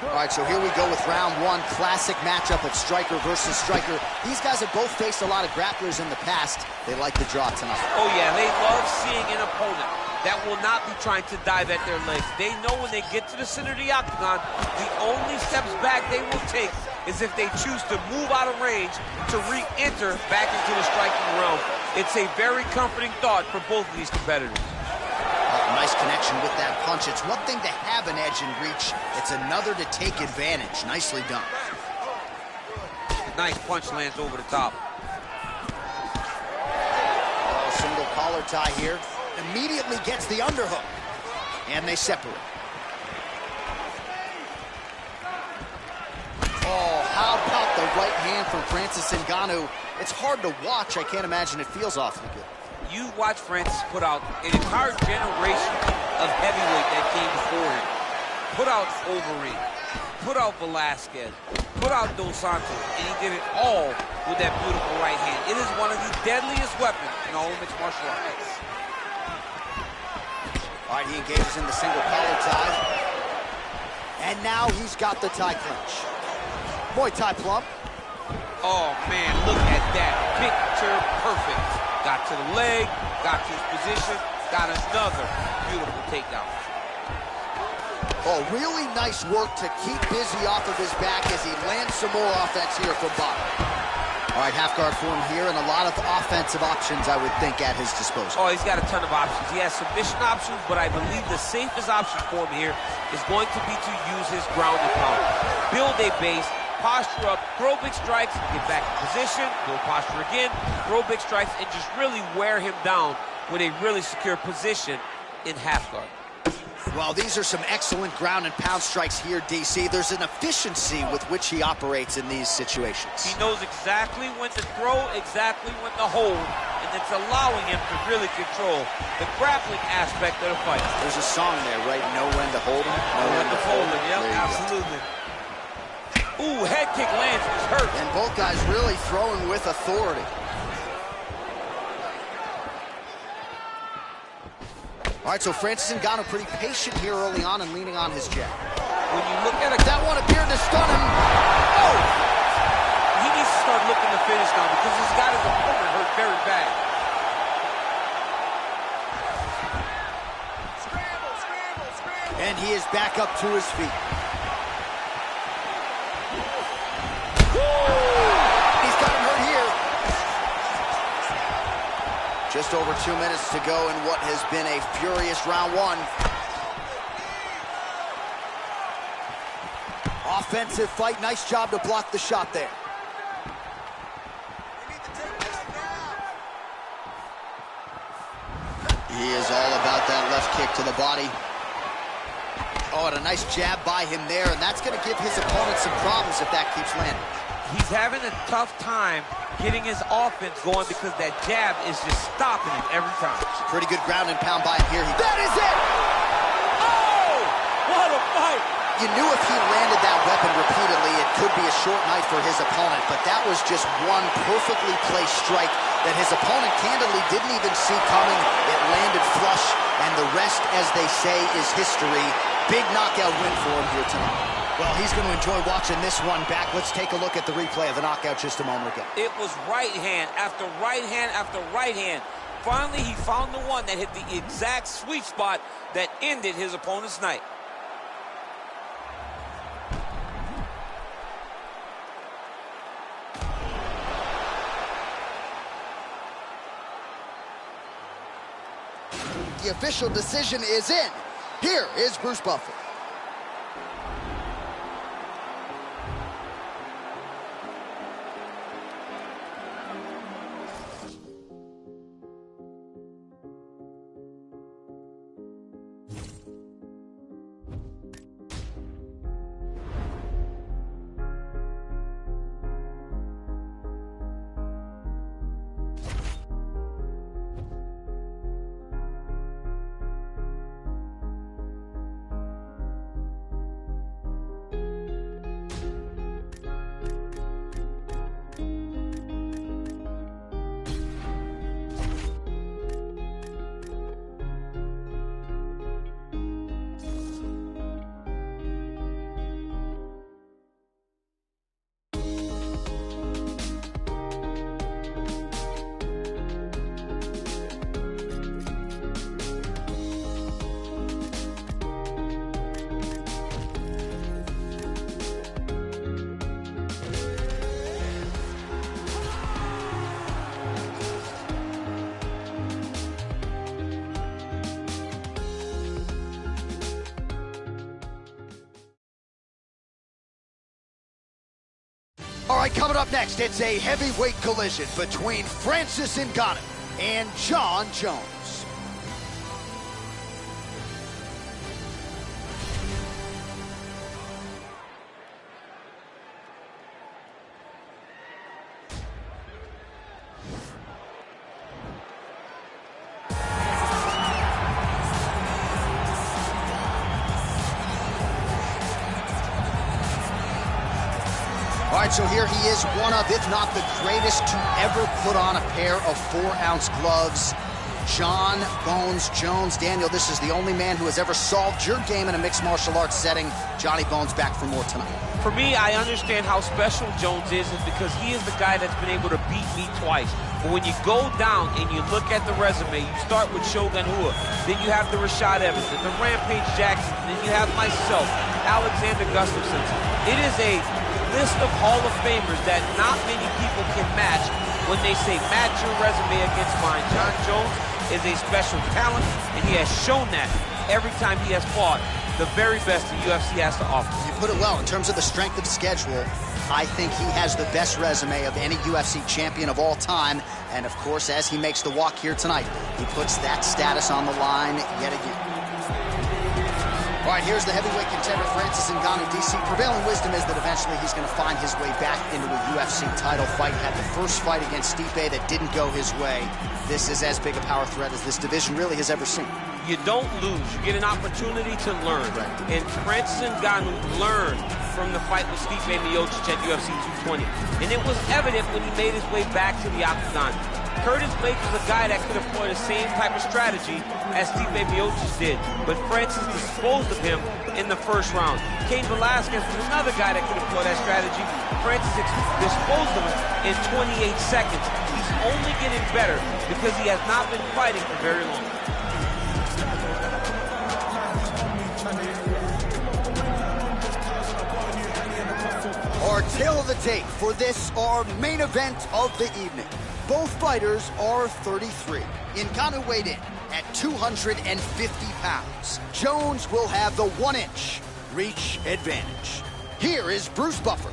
All right, so here we go with round one, classic matchup of striker versus striker. These guys have both faced a lot of grapplers in the past. They like the draw tonight. Oh yeah, they love seeing an opponent that will not be trying to dive at their legs. They know when they get to the center of the octagon, the only steps back they will take is if they choose to move out of range to re-enter back into the striking realm. It's a very comforting thought for both of these competitors. Nice connection with that punch. It's one thing to have an edge and reach. It's another to take advantage. Nicely done. Nice punch lands over the top. Single collar tie here. Immediately gets the underhook. And they separate. Oh, how about the right hand from Francis Ngannou? It's hard to watch. I can't imagine it feels awfully good. You watch Francis put out an entire generation of heavyweight that came before him. Put out Overeem, put out Velasquez, put out Dos Santos, and he did it all with that beautiful right hand. It is one of the deadliest weapons in all of mixed martial arts. All right, he engages in the single collar tie. And now he's got the tie clinch. Muay Thai plump. Oh, man, look at that. Picture perfect. Got to the leg, got to his position, got another beautiful takedown. Oh, really nice work to keep busy off of his back as he lands some more offense here from bottom. All right, half guard for him here, and a lot of offensive options, I would think, at his disposal. Oh, he's got a ton of options. He has submission options, but I believe the safest option for him here is going to be to use his ground and pound. Build a base, posture up, throw big strikes, get back in position, build posture again, throw big strikes, and just really wear him down with a really secure position in half guard. Well, these are some excellent ground and pound strikes here, DC. There's an efficiency with which he operates in these situations. He knows exactly when to throw, exactly when to hold, and it's allowing him to really control the grappling aspect of the fight. There's a song there, right? Know when to hold him, know when to fold him. Yep, absolutely. Ooh, head kick lands, he's hurt. And both guys really throwing with authority. All right, so Francis Ngannou pretty patient here early on and leaning on his jab. When you look at it, that one appeared to stun him. Oh! He needs to start looking to finish now because he's got his opponent hurt very bad. Scramble, scramble, scramble. And he is back up to his feet. He's got him hurt here. Just over 2 minutes to go in what has been a furious round one. Offensive fight. Nice job to block the shot there. He is all about that left kick to the body. Oh, and a nice jab by him there, and that's going to give his opponent some problems if that keeps landing. He's having a tough time getting his offense going because that jab is just stopping him every time. Pretty good ground and pound by him here. That is it! Oh! What a fight! You knew if he landed that weapon repeatedly, it could be a short night for his opponent, but that was just one perfectly placed strike that his opponent candidly didn't even see coming. It landed flush, and the rest, as they say, is history. Big knockout win for him here tonight. Well, he's going to enjoy watching this one back. Let's take a look at the replay of the knockout just a moment ago. It was right hand after right hand after right hand. Finally, he found the one that hit the exact sweet spot that ended his opponent's night. The official decision is in. Here is Bruce Buffer. All right, coming up next, it's a heavyweight collision between Francis Ngannou and Jon Jones. All right, so here he is, one of, if not the greatest to ever put on a pair of 4-ounce gloves. Jon Bones Jones. Daniel, this is the only man who has ever solved your game in a mixed martial arts setting. Johnny Bones back for more tonight. For me, I understand how special Jones is because he is the guy that's been able to beat me twice. But when you go down and you look at the resume, you start with Shogun Rua, then you have the Rashad Evans, then the Rampage Jackson, then you have myself, Alexander Gustafsson. It is a list of Hall of Famers that not many people can match when they say match your resume against mine. Jon Jones is a special talent, and he has shown that every time he has fought the very best the UFC has to offer. You put it well. In terms of the strength of schedule, I think he has the best resume of any UFC champion of all time. And of course, as he makes the walk here tonight, he puts that status on the line yet again. All right, here's the heavyweight contender, Francis Ngannou, DC. Prevailing wisdom is that eventually he's going to find his way back into a UFC title fight. Had the first fight against Stipe that didn't go his way. This is as big a power threat as this division really has ever seen. You don't lose. You get an opportunity to learn. Right. And Francis Ngannou learned from the fight with Stipe Miocic at UFC 220. And it was evident when he made his way back to the octagon. Curtis Blades was a guy that could employ the same type of strategy as Stipe Miocic did, but Francis disposed of him in the first round. Cain Velasquez was another guy that could employ that strategy. Francis disposed of him in 28 seconds. He's only getting better because he has not been fighting for very long. Our tail of the tape for this, our main event of the evening. Both fighters are 33. Ngannou weighed in at 250 pounds. Jones will have the 1-inch reach advantage. Here is Bruce Buffer.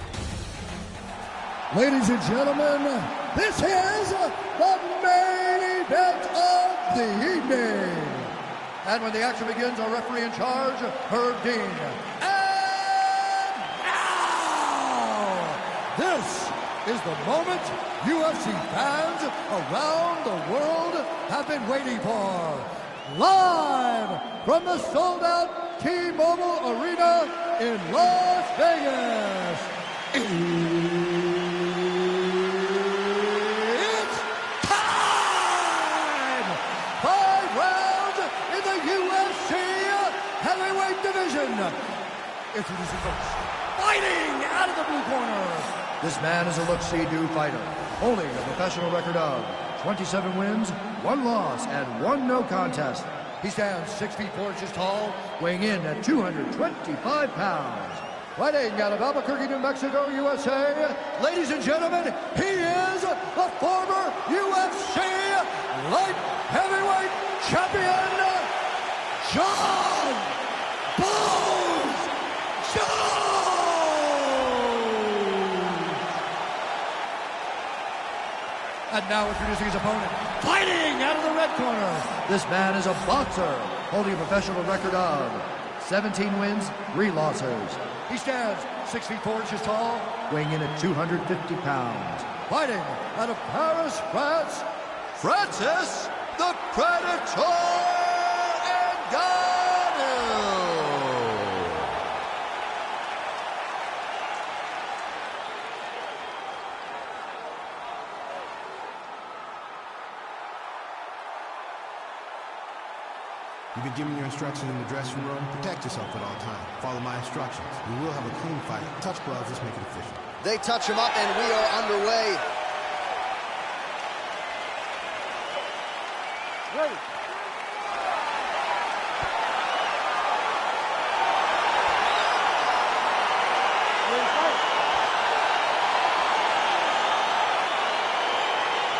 Ladies and gentlemen, this is the main event of the evening. And when the action begins, our referee in charge, Herb Dean. And now, this is the moment UFC fans around the world have been waiting for. Live from the sold-out T-Mobile Arena in Las Vegas. It's time! 5 rounds in the UFC heavyweight division. Introducing first, fighting out of the blue corner. This man is a look-see-do fighter, holding a professional record of 27 wins, 1 loss, and 1 no contest. He stands 6 feet 4 inches tall, weighing in at 225 pounds. Fighting out of Albuquerque, New Mexico, USA, ladies and gentlemen, he is the former UFC light heavyweight champion, Jon Bones Jones! And now introducing his opponent, fighting out of the red corner. This man is a boxer, holding a professional record of 17 wins, 3 losses. He stands 6 feet 4 inches tall, Weighing in at 250 pounds. fighting out of Paris, France, Francis the Predator Ngannou. You've been given your instructions in the dressing room. Protect yourself at all times. Follow my instructions. We will have a clean fight. Touch gloves. Let's make it official. They touch him up, and we are underway. Ready.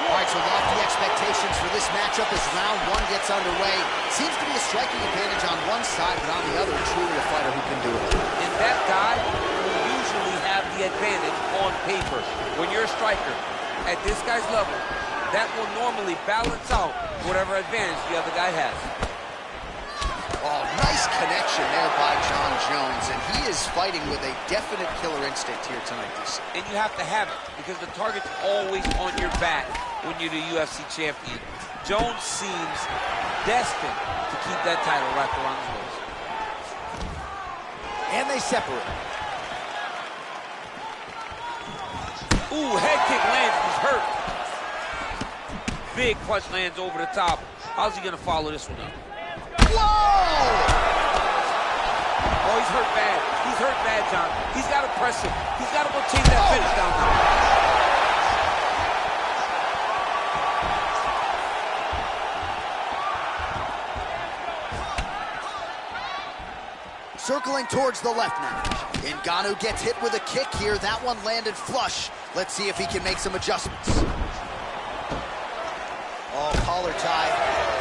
All right, so lofty expectations for this matchup as round 1 gets underway. Seems to be a striking advantage on one side, but on the other, truly a fighter who can do it. And that guy will usually have the advantage on paper. When you're a striker at this guy's level, that will normally balance out whatever advantage the other guy has. Oh, nice connection there by John Jones, and he is fighting with a definite killer instinct here tonight, DC. And you have to have it, because the target's always on your back when you're the UFC champion. Jones seems destined to keep that title wrapped around his waist. And they separate. Ooh, head kick lands, he's hurt. Big punch lands over the top. How's he gonna follow this one up? Whoa! Oh, he's hurt bad. He's hurt bad, John. He's got to press him. He's got to go chase that finish down now. Circling towards the left now. Ngannou gets hit with a kick here. That one landed flush. Let's see if he can make some adjustments. Oh, collar tie.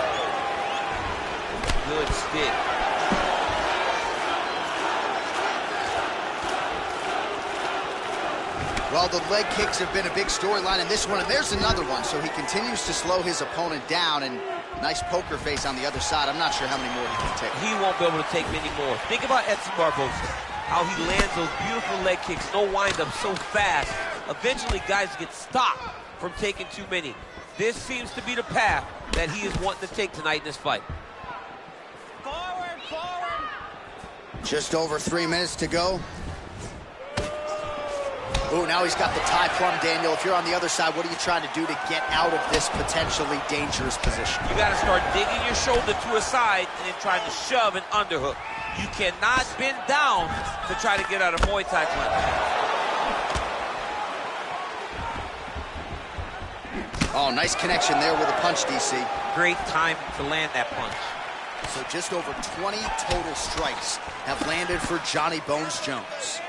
Good stick. Well, the leg kicks have been a big storyline in this one, and there's another one. So he continues to slow his opponent down, and nice poker face on the other side. I'm not sure how many more he can take. He won't be able to take many more. Think about Edson Barboza, how he lands those beautiful leg kicks, no wind-up, so fast. Eventually, guys get stopped from taking too many. This seems to be the path that he is wanting to take tonight in this fight. Forward, forward. Just over 3 minutes to go. Ooh, now he's got the tie plum, Daniel. If you're on the other side, what are you trying to do to get out of this potentially dangerous position? You got to start digging your shoulder to a side and then trying to shove an underhook. You cannot bend down to try to get out of Muay Thai clinch. Oh, nice connection there with a punch, DC. Great time to land that punch. So just over 20 total strikes have landed for Johnny Bones Jones.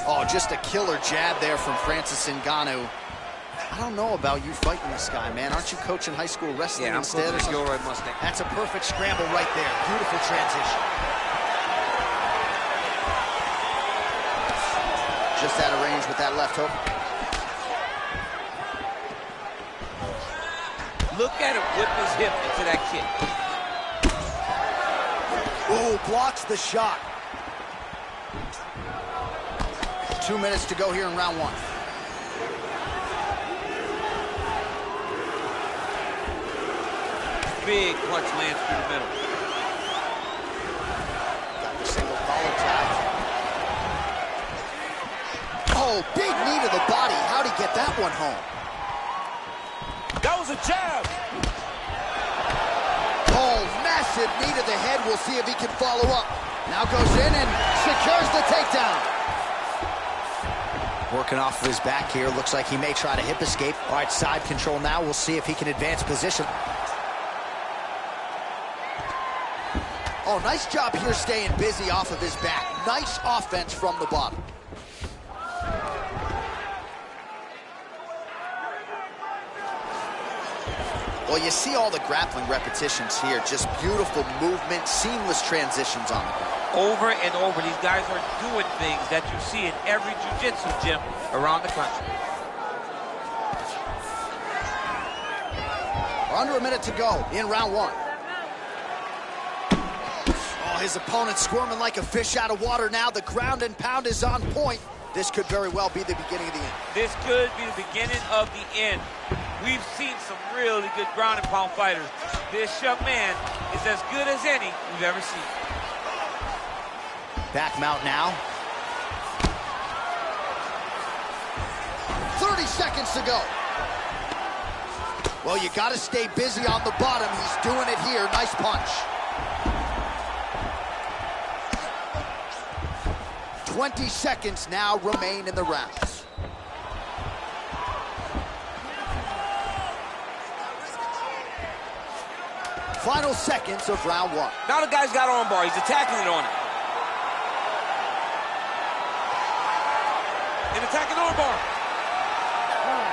Oh, just a killer jab there from Francis Ngannou. I don't know about you fighting this guy, man. Aren't you coaching high school wrestling instead? Yeah, I'm coaching Gilroy Mustang. That's a perfect scramble right there. Beautiful transition. Just out of range with that left hook. Look at him whip his hip into that kick. Ooh, blocks the shot. 2 minutes to go here in round one. Big punch lands through the middle. Got the single collar tie. Oh, big knee to the body. How'd he get that one home? That was a jab. Oh, massive knee to the head. We'll see if he can follow up. Now goes in and secures the takedown. Working off of his back here. Looks like he may try to hip escape. All right, side control now. We'll see if he can advance position. Oh, nice job here staying busy off of his back. Nice offense from the bottom. Well, you see all the grappling repetitions here. Just beautiful movement, seamless transitions on the ground. Over and over, these guys are doing things that you see in every jiu-jitsu gym around the country. Under a minute to go in round one. Oh, his opponent squirming like a fish out of water now. The ground and pound is on point. This could very well be the beginning of the end. This could be the beginning of the end. We've seen some really good ground and pound fighters. This young man is as good as any we've ever seen. Back mount now. 30 seconds to go. Well, you got to stay busy on the bottom. He's doing it here. Nice punch. 20 seconds now remain in the rounds. Final seconds of round one. Now the guy's got armbar. He's attacking it on it. And attacking armbar.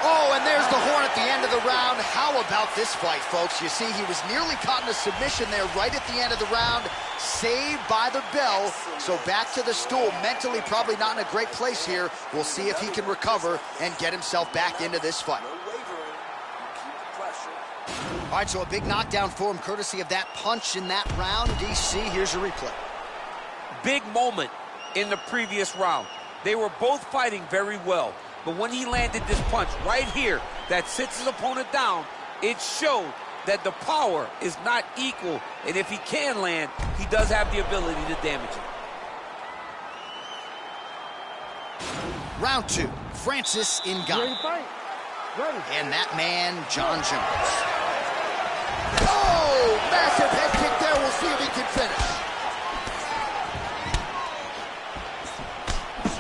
Oh, and there's the horn at the end of the round. How about this fight, folks? You see, he was nearly caught in a submission there right at the end of the round. Saved by the bell. So back to the stool. Mentally probably not in a great place here. We'll see if he can recover and get himself back into this fight. All right, so a big knockdown for him, courtesy of that punch in that round. DC, here's your replay. Big moment in the previous round. They were both fighting very well. But when he landed this punch right here that sits his opponent down, it showed that the power is not equal. And if he can land, he does have the ability to damage it. Round 2, Francis Ngannou. And that man, John Jones. Oh, massive head kick there. We'll see if he can finish.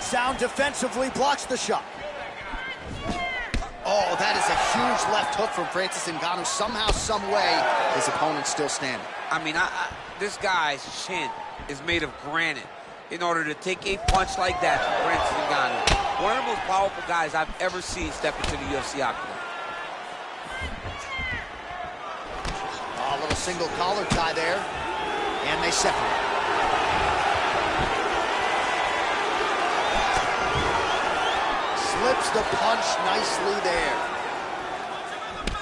Sound defensively blocks the shot. Oh, that is a huge left hook from Francis Ngannou. Somehow, some way, his opponent's still standing. I mean, this guy's chin is made of granite in order to take a punch like that from Francis Ngannou. One of the most powerful guys I've ever seen step into the UFC octagon. A little single collar tie there, and they separate. Slips the punch nicely there.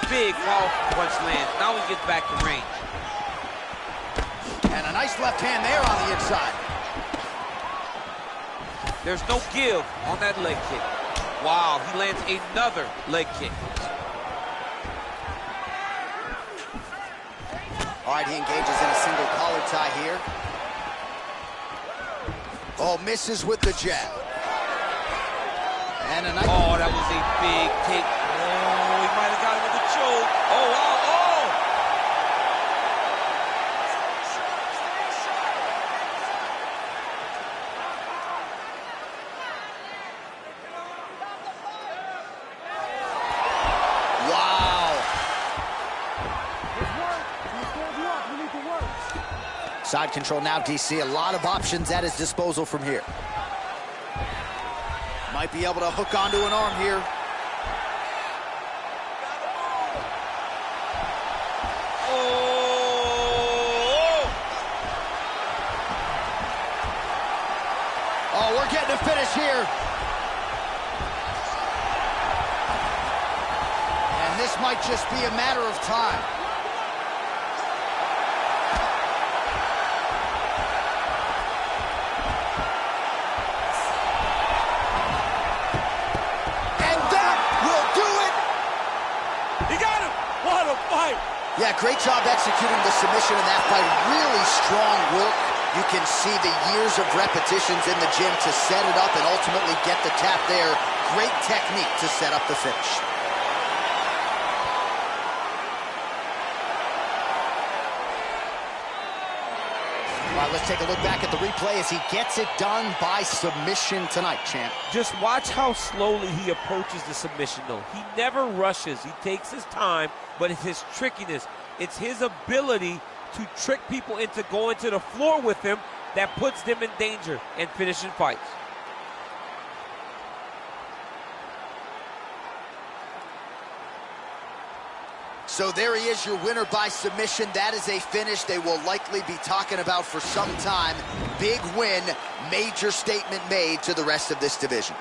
Big powerful punch lands. Now he gets back to range. And a nice left hand there on the inside. There's no give on that leg kick. Wow, he lands another leg kick. All right, he engages in a single collar tie here. Oh, misses with the jab. And a nice... Oh, that was a big take. Oh, he might have got him with a choke. Oh, wow, oh! Wow. Side control now, DC. A lot of options at his disposal from here. Might be able to hook onto an arm here. Oh, we're getting a finish here. And this might just be a matter of time. Yeah, great job executing the submission in that fight. Really strong work. You can see the years of repetitions in the gym to set it up and ultimately get the tap there. Great technique to set up the finish. All right, let's take a look back at the replay as he gets it done by submission tonight, champ. Just watch how slowly he approaches the submission, though. He never rushes. He takes his time, but it's his trickiness. It's his ability to trick people into going to the floor with him that puts them in danger and finishing fights. So there he is, your winner by submission. That is a finish they will likely be talking about for some time. Big win, major statement made to the rest of this division.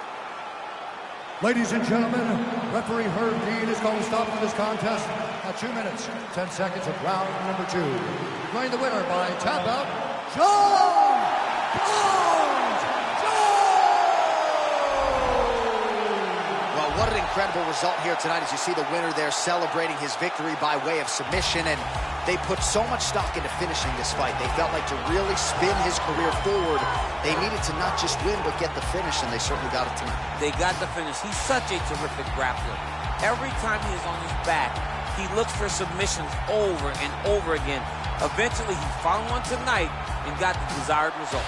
Ladies and gentlemen, referee Herb Dean is going to stop for this contest at 2 minutes, 10 seconds of round number 2. Declaring the winner by tap out, John Jones! Well, what an incredible result here tonight as you see the winner there celebrating his victory by way of submission, and they put so much stock into finishing this fight. They felt like to really spin his career forward, they needed to not just win, but get the finish, and they certainly got it tonight. They got the finish. He's such a terrific grappler. Every time he is on his back, he looks for submissions over and over again. Eventually, he found one tonight and got the desired result.